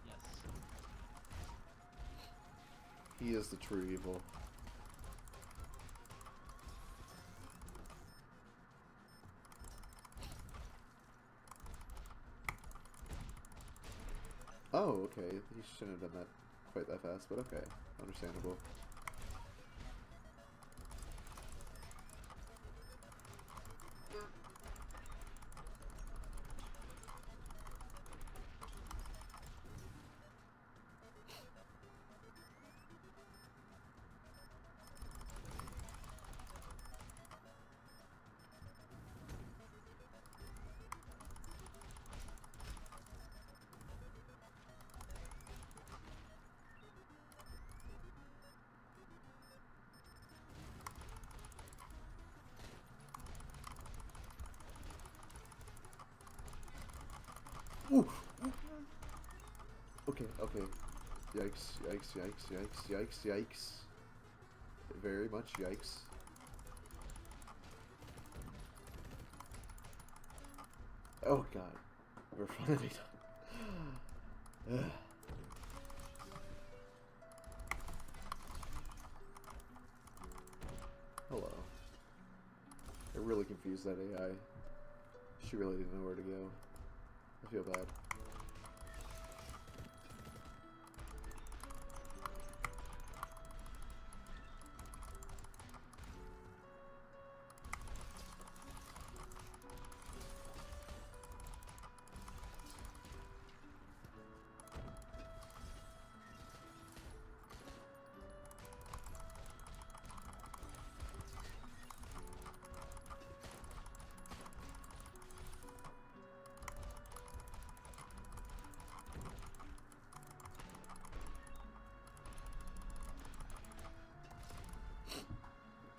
Yes. He is the true evil. Oh, okay. He shouldn't have done that quite that fast, but okay. Understandable. Ooh. Okay, okay. Yikes, yikes, yikes, yikes, yikes, yikes. Very much yikes. Oh god. We're finally done. Ugh. Hello. I really confused that AI. She really didn't know where to go. I feel bad.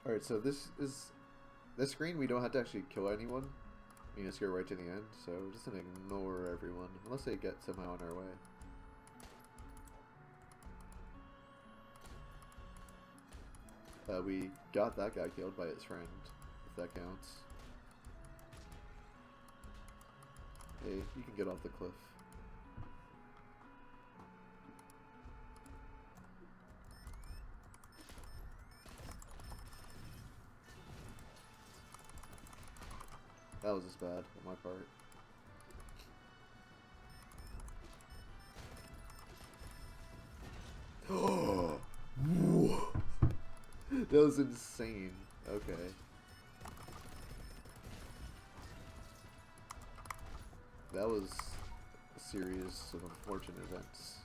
Alright, so this screen we don't have to actually kill anyone. We just go right to the end, so we're just gonna ignore everyone, unless they get somehow on our way. We got that guy killed by his friend, if that counts. Hey, you can get off the cliff. That was just bad on my part. Oh, that was insane. Okay. That was a series of unfortunate events.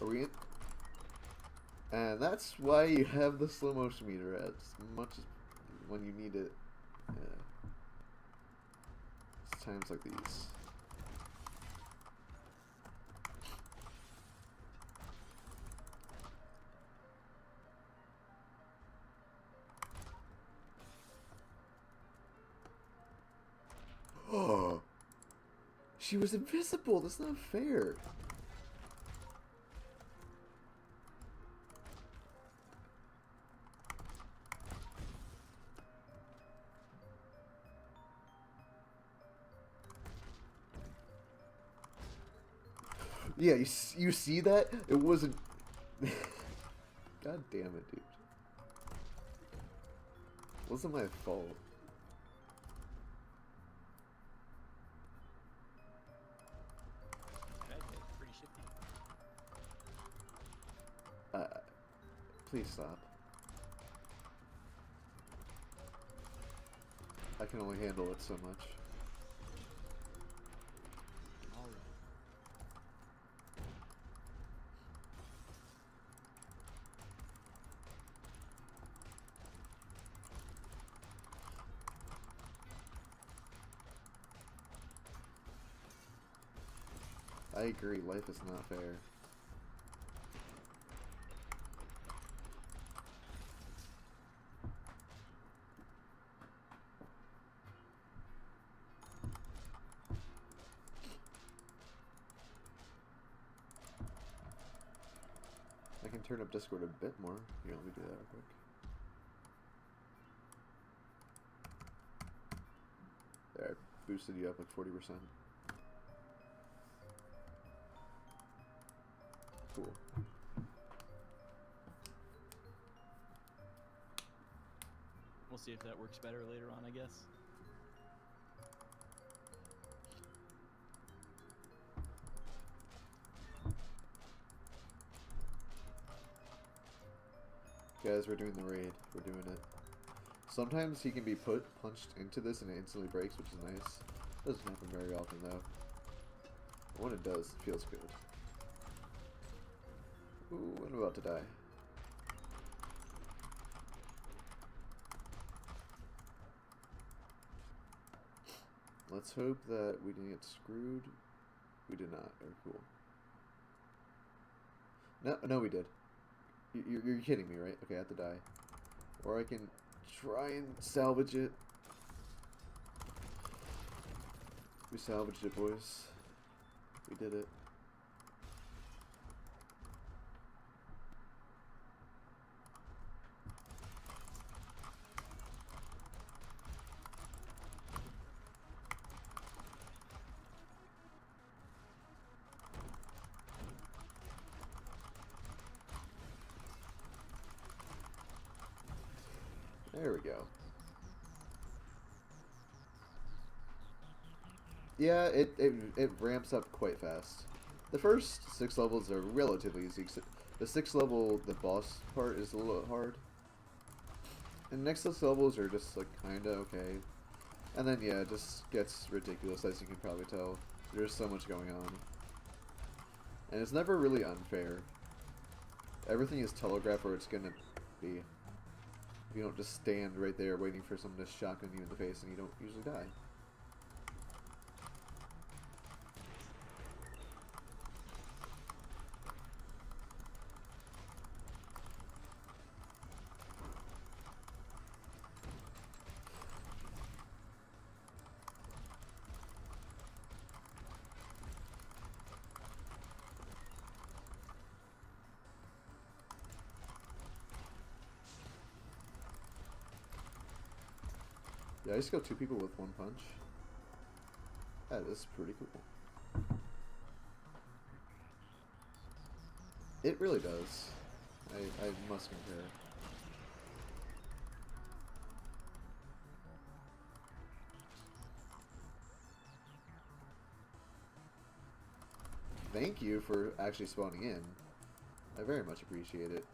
Are we in? And that's why you have the slow motion meter as much as when you need it. Yeah. It's times like these. Oh, she was invisible. That's not fair. Yeah, you see that? It wasn't... God damn it, dude. It wasn't my fault. Pretty shifty. Please stop. I can only handle it so much. I agree, life is not fair. I can turn up Discord a bit more. Here, let me do that real quick. There, I boosted you up like 40%. Cool. We'll see if that works better later on, I guess. Guys, we're doing the raid. We're doing it. Sometimes he can be punched into this and it instantly breaks, which is nice. Doesn't happen very often though. But when it does, it feels good. Ooh, I'm about to die. Let's hope that we didn't get screwed. We did not. Very cool. No, no, we did. You're kidding me, right? Okay, I have to die. Or I can try and salvage it. We salvaged it, boys. We did it. There we go. Yeah, it ramps up quite fast. The first 6 levels are relatively easy. The 6th level, the boss part, is a little hard. And next 6 levels are just like kinda okay. And then yeah, it just gets ridiculous, as you can probably tell. There's so much going on. And it's never really unfair. Everything is telegraphed where it's gonna be. You don't just stand right there waiting for someone to shotgun you in the face and you don't usually die. Yeah, I just killed 2 people with 1 punch. That is pretty cool. It really does. I must concur. Thank you for actually spawning in. I very much appreciate it.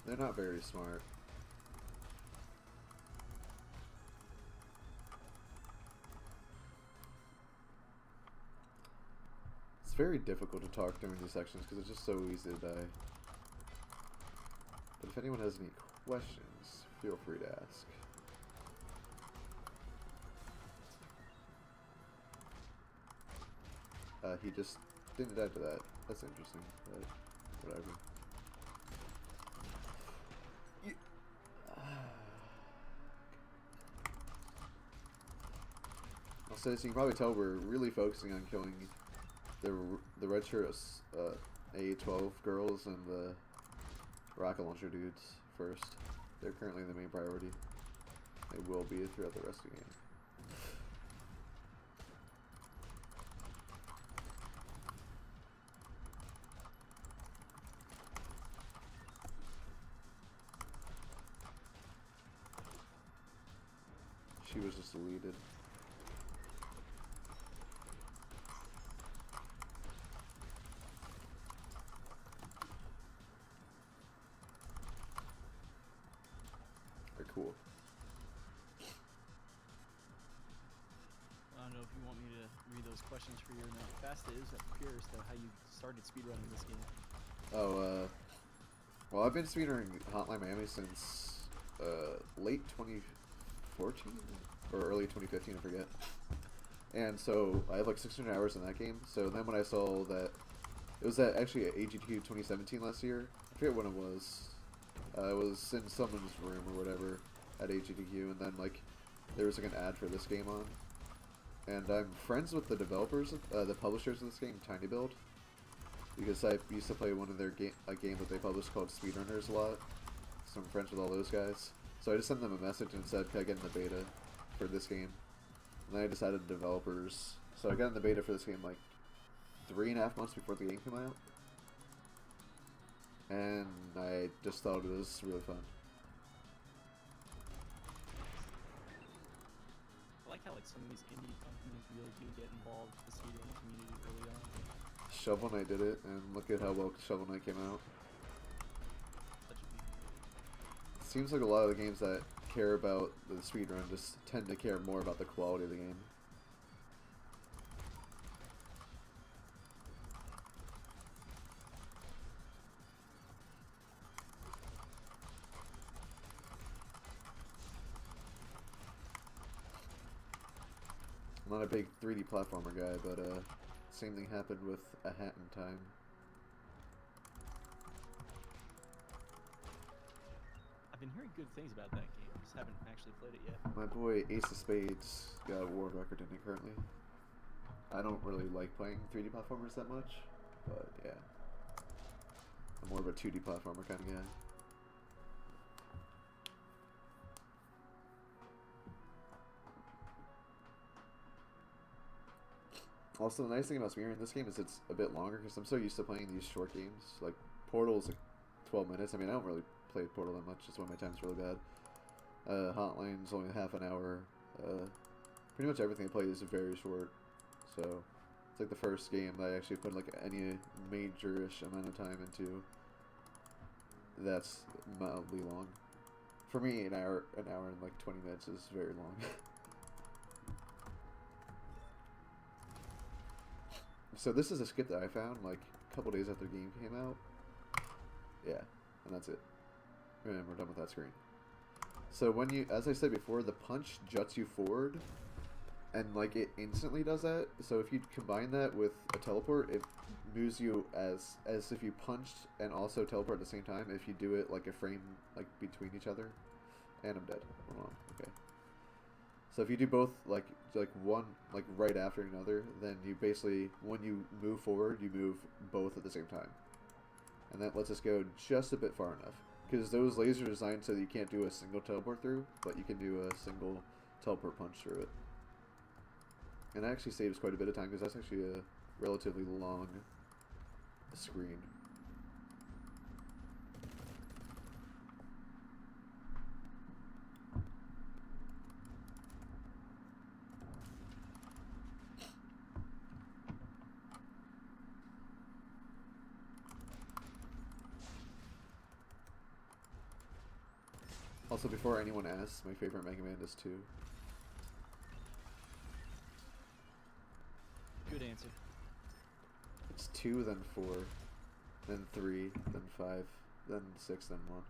They're not very smart. It's very difficult to talk during these sections because it's just so easy to die. But if anyone has any questions, feel free to ask. He just didn't die to that. That's interesting, but whatever. Also, as you can probably tell, we're really focusing on killing the red shirt A12 girls and the rocket launcher dudes first. They're currently the main priority. They will be throughout the rest of the game. She was just deleted. Very cool. I don't know if you want me to read those questions for you or not. Fast it is curious though how you started speedrunning this game. Oh, well, I've been speedrunning Hotline Miami since late 2014 or early 2015, I forget. And so I have like 600 hours in that game. So then when I saw that it was actually at AGDQ 2017 last year, I forget when it was. I was in someone's room or whatever at AGDQ, and then like there was like an ad for this game on. And I'm friends with the developers, the publishers of this game, Tiny Build, because I used to play one of their a game that they published called Speedrunners a lot. So I'm friends with all those guys. So I just sent them a message and said, can I get in the beta for this game? And then I just added developers. So I got in the beta for this game like 3.5 months before the game came out. And I just thought it was really fun. how like some of these indie companies really do get involved with the speedrunning community early on. Shovel Knight did it, and look at how well Shovel Knight came out. Such a big Seems like a lot of the games that care about the speedrun just tend to care more about the quality of the game. I'm not a big 3D platformer guy, but same thing happened with A Hat in Time. I've been hearing good things about that game. Just haven't actually played it yet. My boy Ace of Spades got a world record in it currently. I don't really like playing 3D platformers that much, but yeah. I'm more of a 2D platformer kind of guy. Also, the nice thing about speedrunning this game is it's a bit longer because I'm so used to playing these short games. Like, Portal's like 12 minutes. I mean, I don't really play Portal that much. That's why my time's really bad. Hotline's only half an hour. Pretty much everything I play is very short. So, it's like the first game that I actually put like any major-ish amount of time into. That's mildly long. For me, an hour and like 20 minutes is very long. So this is a skip that I found like a couple days after the game came out. Yeah, and that's it. And we're done with that screen. So when you, as I said before, the punch juts you forward, and like it instantly does that. So if you combine that with a teleport, it moves you as if you punched and also teleport at the same time. If you do it like a frame like between each other, and I'm dead. Hold on. Okay. So if you do both like one like right after another, then you basically, when you move forward, you move both at the same time, and that lets us go just a bit far enough. Because those lasers are designed so that you can't do a single teleport through, but you can do a single teleport punch through it. And that actually saves quite a bit of time because that's actually a relatively long screen. Also, before anyone asks, my favorite Mega Man is 2. Good answer. It's 2, then 4, then 3, then 5, then 6, then 1.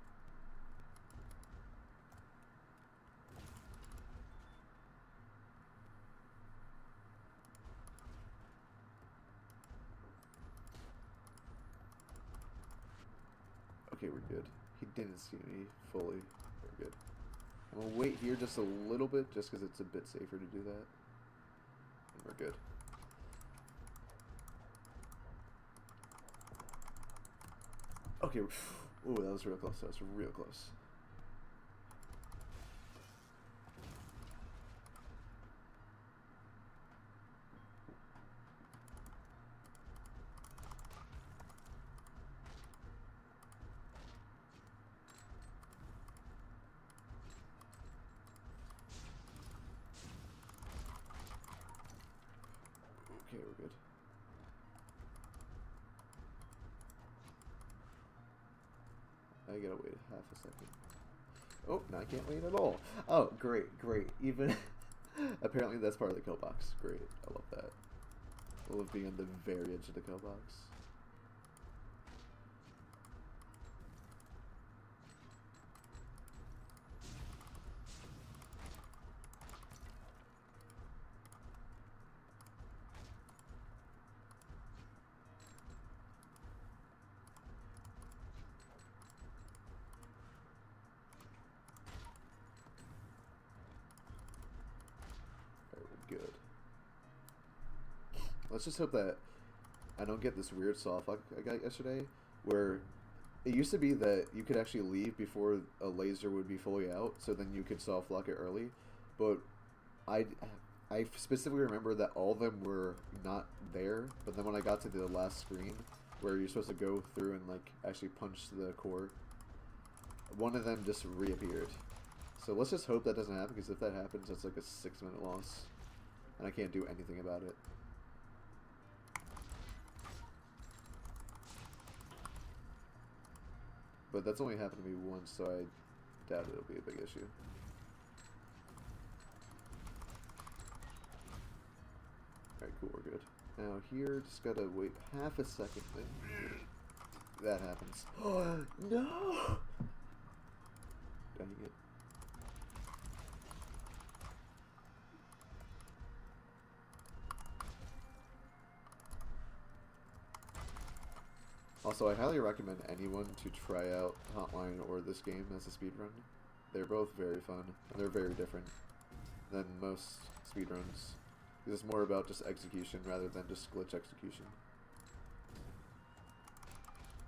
Okay, we're good. He didn't see me fully. We're good. I'm gonna wait here just a little bit, just because it's a bit safer to do that. And we're good. Okay. Ooh, that was real close. That was real close. Okay, we're good. I gotta wait half a second. Oh, no, I can't wait at all. Oh, great, great. Even apparently that's part of the kill box. Great, I love that. I love being on the very edge of the kill box. Good. Let's just hope that I don't get this weird soft lock I got yesterday, where it used to be that you could actually leave before a laser would be fully out, so then you could soft lock it early. But I specifically remember that all of them were not there, but then when I got to the last screen, where you're supposed to go through and like actually punch the core, one of them just reappeared. So let's just hope that doesn't happen, because if that happens, that's like a 6-minute loss. And I can't do anything about it. But that's only happened to me once, so I doubt it'll be a big issue. Alright, cool, we're good. Now here, just gotta wait half a second, then that happens. Oh, no! Dang it. Also, I highly recommend anyone to try out Hotline or this game as a speedrun. They're both very fun, and they're very different than most speedruns. It's more about just execution rather than just glitch execution,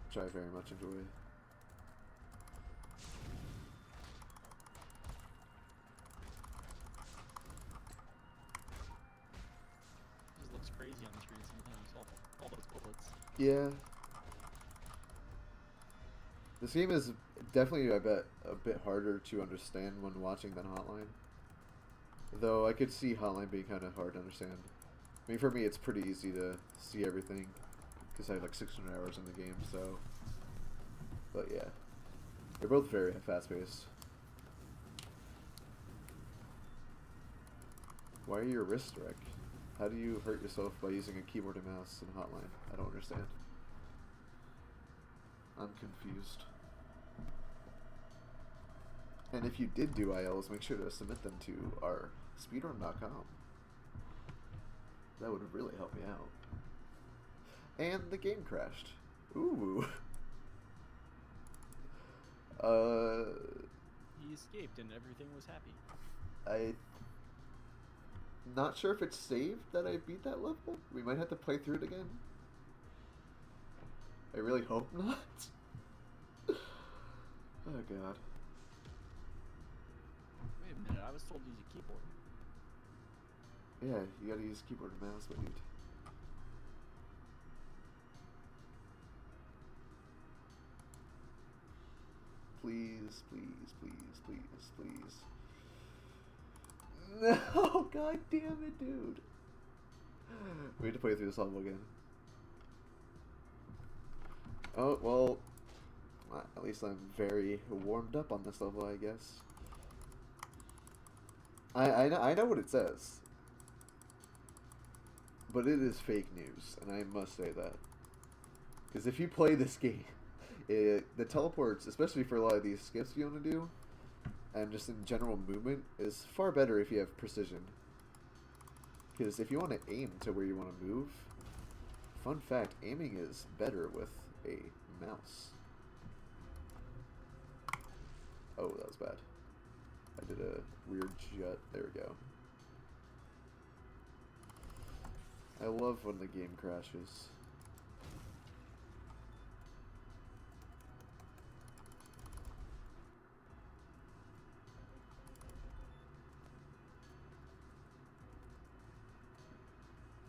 which I very much enjoy. It just looks crazy on the screen sometimes, all those bullets. Yeah. This game is definitely, I bet, a bit harder to understand when watching than Hotline. Though I could see Hotline being kind of hard to understand. I mean, for me, it's pretty easy to see everything, because I have like 600 hours in the game, so... But yeah. They're both very fast-paced. Why are your wrists wreck? How do you hurt yourself by using a keyboard and mouse in Hotline? I don't understand. I'm confused. And if you did do ILs, make sure to submit them to our speedrun.com. That would really help me out. And the game crashed. Ooh. He escaped and everything was happy. I'm not sure if it's saved that I beat that level. We might have to play through it again. I really hope not. Oh god. Wait a minute, I was told to use a keyboard. Yeah, you gotta use keyboard and mouse, my dude. Please, please, please, please, please. No, god damn it, dude. We need to play through this level again. Oh, well, at least I'm very warmed up on this level, I guess. I know what it says. But it is fake news, and I must say that. Because if you play this game, the teleports, especially for a lot of these skips you want to do, and just in general movement, is far better if you have precision. Because if you want to aim to where you want to move, fun fact, aiming is better with a mouse. Oh, that was bad. I did a weird jut. There we go. I love when the game crashes.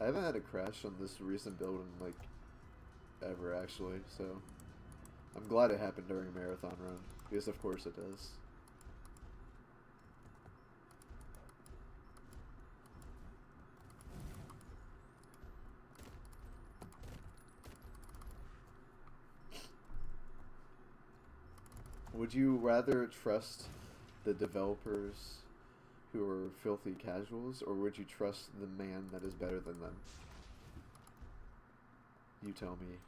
I haven't had a crash on this recent build in like ever actually, so I'm glad it happened during a marathon run, because of course it does. Would you rather trust the developers who are filthy casuals, or would you trust the man that is better than them? You tell me.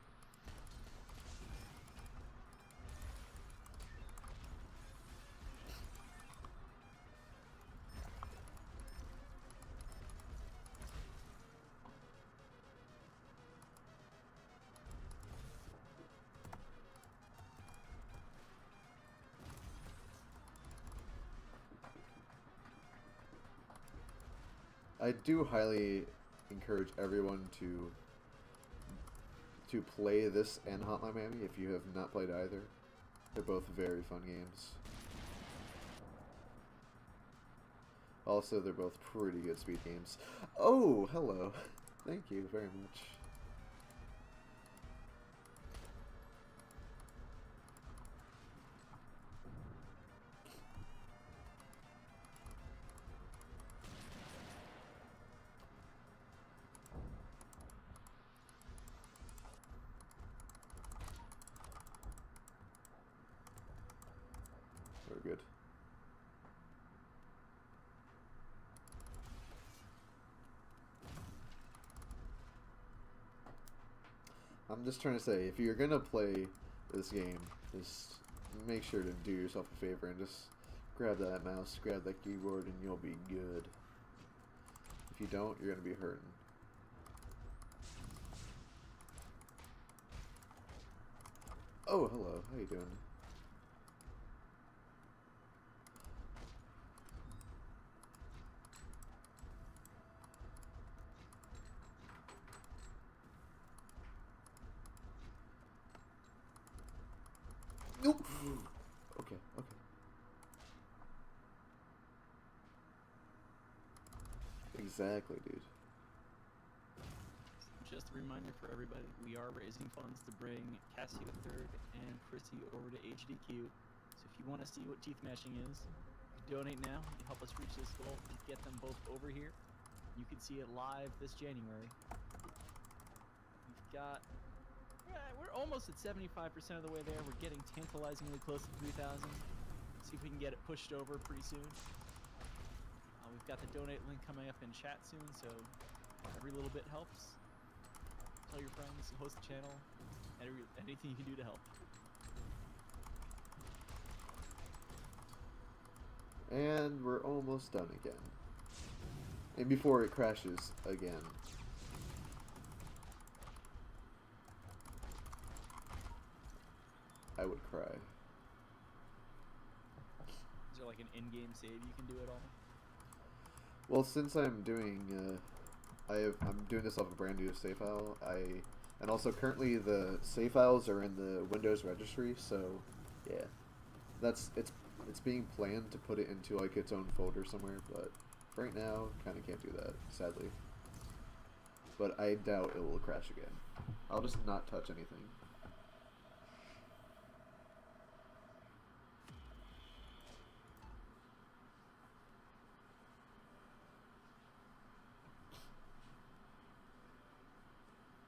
I do highly encourage everyone to play this and Hotline Miami if you have not played either. They're both very fun games. Also, they're both pretty good speed games. Oh, hello. Thank you very much. I'm just trying to say, if you're gonna play this game, just make sure to do yourself a favor and just grab that mouse, grab that keyboard, and you'll be good. If you don't, you're gonna be hurting. Oh, hello. How you doing? Nope. Okay, okay. Exactly, dude. Just a reminder for everybody, we are raising funds to bring Cassie III and Chrissy over to HDQ. So if you want to see what teeth mashing is, donate now and help us reach this goal and get them both over here. You can see it live this January. We've got... we're almost at 75% of the way there. We're getting tantalizingly close to 3,000. See if we can get it pushed over pretty soon. We've got the donate link coming up in chat soon, so every little bit helps. Tell your friends, host the channel, anything you can do to help. And we're almost done again. And before it crashes again. I would cry. Is there like an in-game save you can do at all? Well, since I'm doing, I'm doing this off a brand new save file. And also currently the save files are in the Windows registry, so yeah, it's being planned to put it into like its own folder somewhere, but right now kind of can't do that, sadly. But I doubt it will crash again. I'll just not touch anything.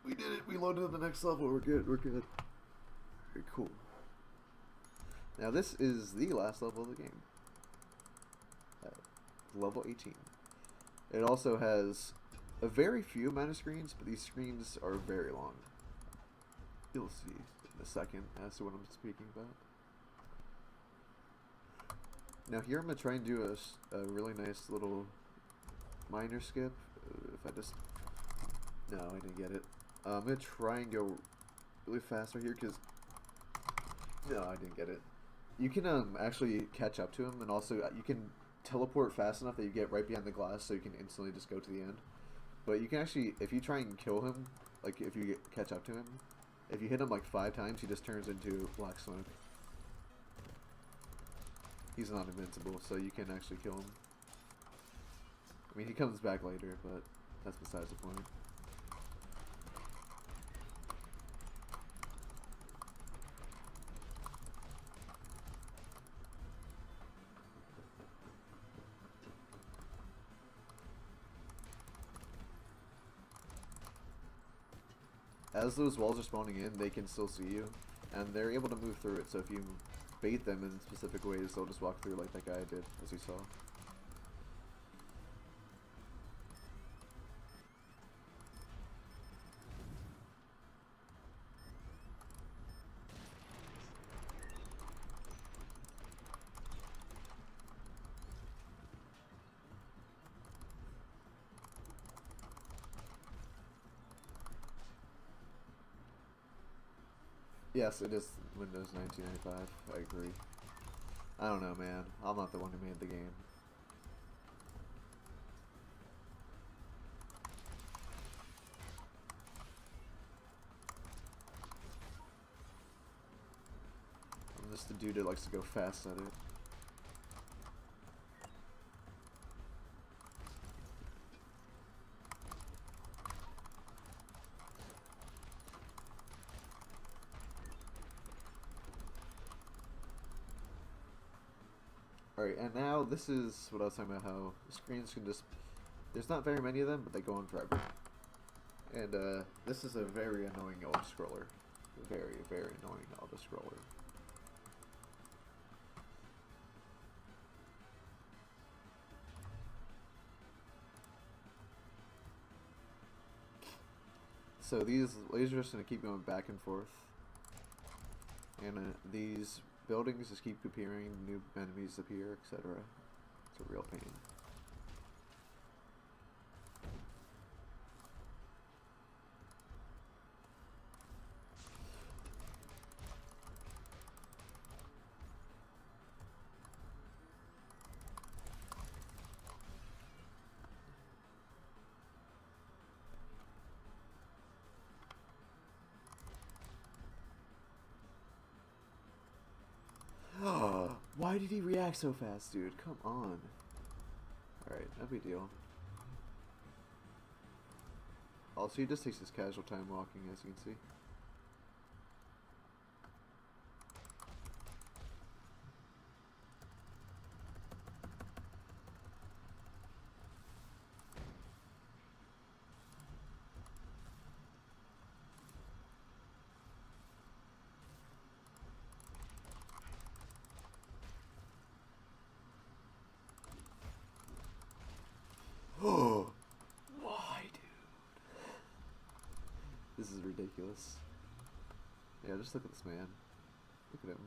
We did it. We loaded to the next level. We're good. We're good. Very cool. Now this is the last level of the game. Level 18. It also has a very few amount of screens, but these screens are very long. You'll see in a second as to what I'm speaking about. Now here I'm going to try and do a really nice little minor skip. If I just... No, I didn't get it. I'm going to try and go really fast right here because... No, I didn't get it. You can actually catch up to him, and also you can teleport fast enough that you get right behind the glass so you can instantly just go to the end. But you can actually, if you try and kill him, like if you catch up to him, if you hit him like 5 times, he just turns into black smoke. He's not invincible, so you can actually kill him. I mean, he comes back later, but that's besides the point. As those walls are spawning in, they can still see you, and they're able to move through it, so if you bait them in specific ways, they'll just walk through like that guy did, as you saw. Yes, it is Windows 1995. I agree. I don't know, man. I'm not the one who made the game. I'm just the dude that likes to go fast at it. Alright, and now this is what I was talking about, how screens can just... There's not very many of them, but they go on forever. And this is a very annoying auto-scroller. Very, very annoying auto-scroller. So these lasers are just gonna keep going back and forth, and these buildings just keep appearing, new enemies appear, etc. It's a real pain. Why did he react so fast, dude? Come on. Alright, no big deal. Also, he just takes his casual time walking, as you can see. Oh, why, dude? This is ridiculous. Yeah, just look at this man. Look at him.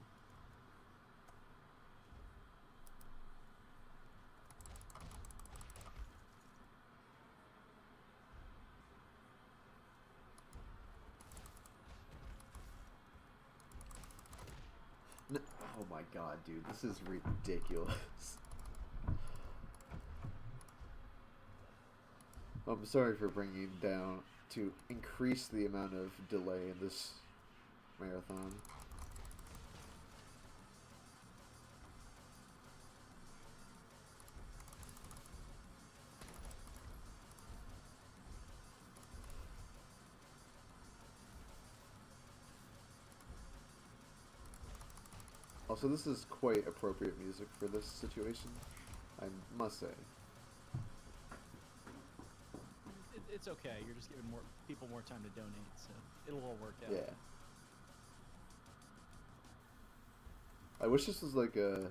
No, oh my god, dude, this is ridiculous. I'm sorry for bringing down to increase the amount of delay in this marathon. Also, this is quite appropriate music for this situation, I must say. It's okay. You're just giving more people more time to donate, so it'll all work out. Yeah. I wish this was like a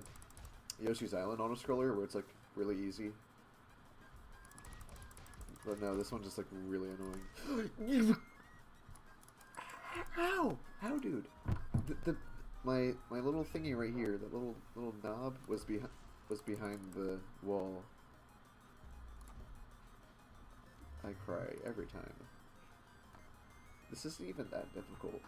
Yoshi's Island auto-scroller where it's like really easy. But no, this one's just like really annoying. How? How, dude? My little thingy right here, that little knob was behind the wall. I cry every time. This isn't even that difficult.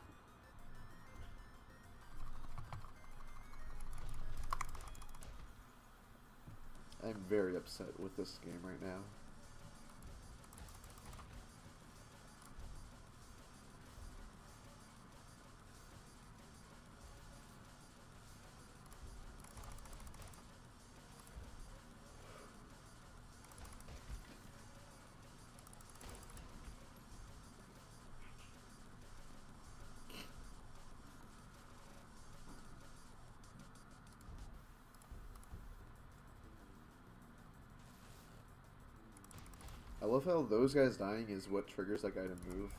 I'm very upset with this game right now. I love how those guys dying is what triggers that guy to move.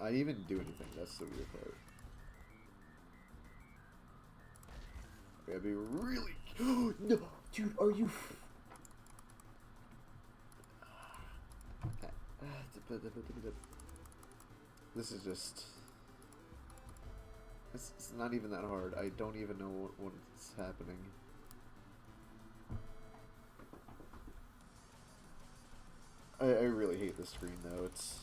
I didn't even do anything, that's the weird part. I gotta be really... No! Dude, are you... This is just... It's not even that hard. I don't even know what's happening. I really hate this screen though. It's...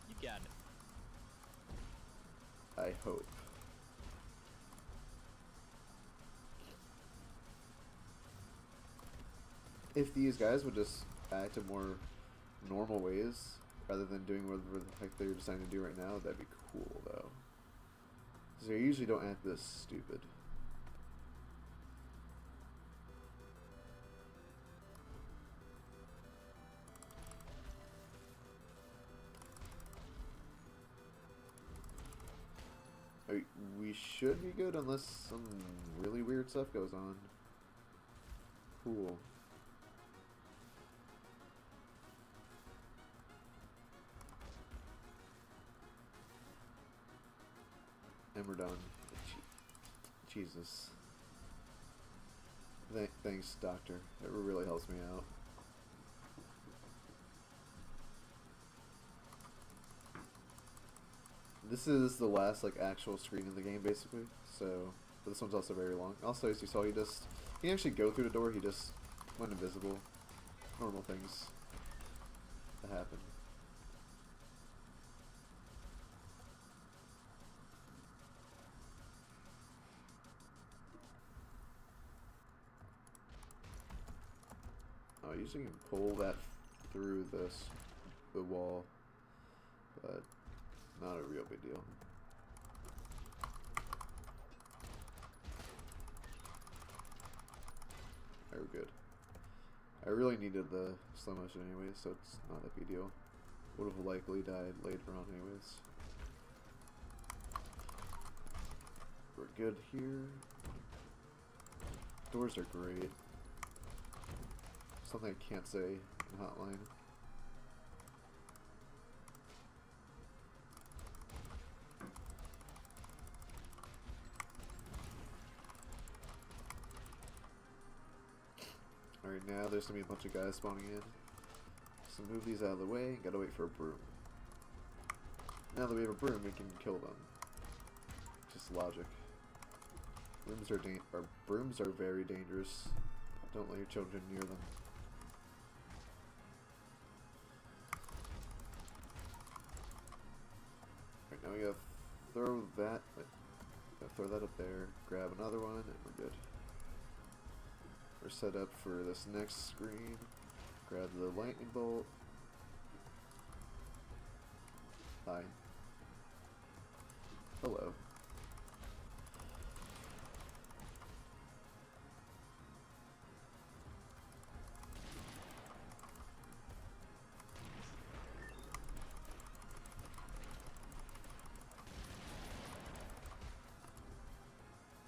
You got it. I hope. If these guys would just act in more normal ways, rather than doing whatever the heck they're deciding to do right now, that'd be cool though. Because they usually don't act this stupid. We should be good unless some really weird stuff goes on. Cool. And we're done. Jesus. Thanks, doctor. It really helps me out. This is the last like actual screen in the game, basically. So, but this one's also very long. Also, as you saw, he didn't actually go through the door. He just went invisible. Normal things that happen. Oh, usually you can pull that through the wall, but not a real big deal. Very good. I really needed the slow motion anyway, so it's not a big deal. Would have likely died later on anyways. We're good here. Doors are great. Something I can't say in Hotline. Alright, now there's gonna be a bunch of guys spawning in. So move these out of the way, gotta wait for a broom. Now that we have a broom, we can kill them. Just logic. Brooms are very dangerous. Don't let your children near them. Right, now we gotta throw that. Throw that up there. Grab another one, and we're good. We're set up for this next screen. Grab the lightning bolt. Hi. Hello.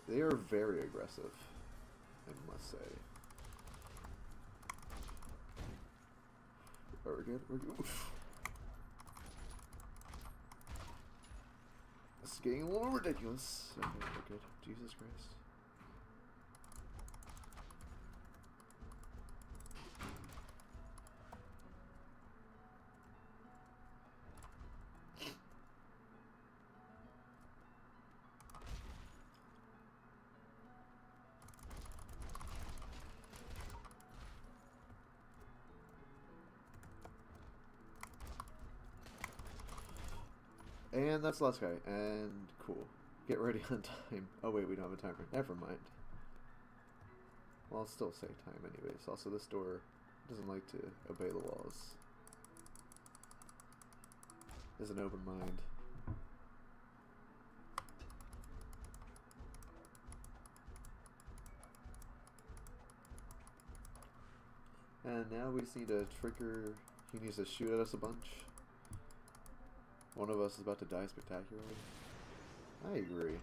They are very aggressive, I must say. Are we good? We're good. This is getting a little ridiculous. Okay, we're good. Jesus Christ. And that's the last guy. And cool. Get ready on time. Oh wait, we don't have a timer. Never mind. Well, I'll still say time anyways. Also, this door doesn't like to obey the laws. There's an open mind. And now we just need to trigger. He needs to shoot at us a bunch. One of us is about to die spectacularly. I agree.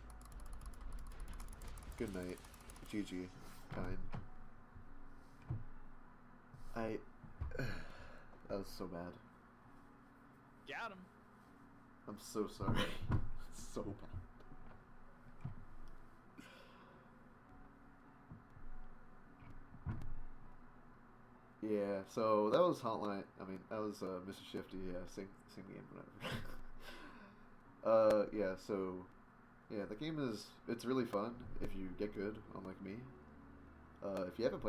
Good night. GG. Kind. That was so bad. Got him. I'm so sorry. So bad. Yeah, so that was Hotline. I mean, that was Mr. Shifty. Yeah, same game, whatever. Yeah. So, yeah, the game it's really fun if you get good, unlike me. If you haven't played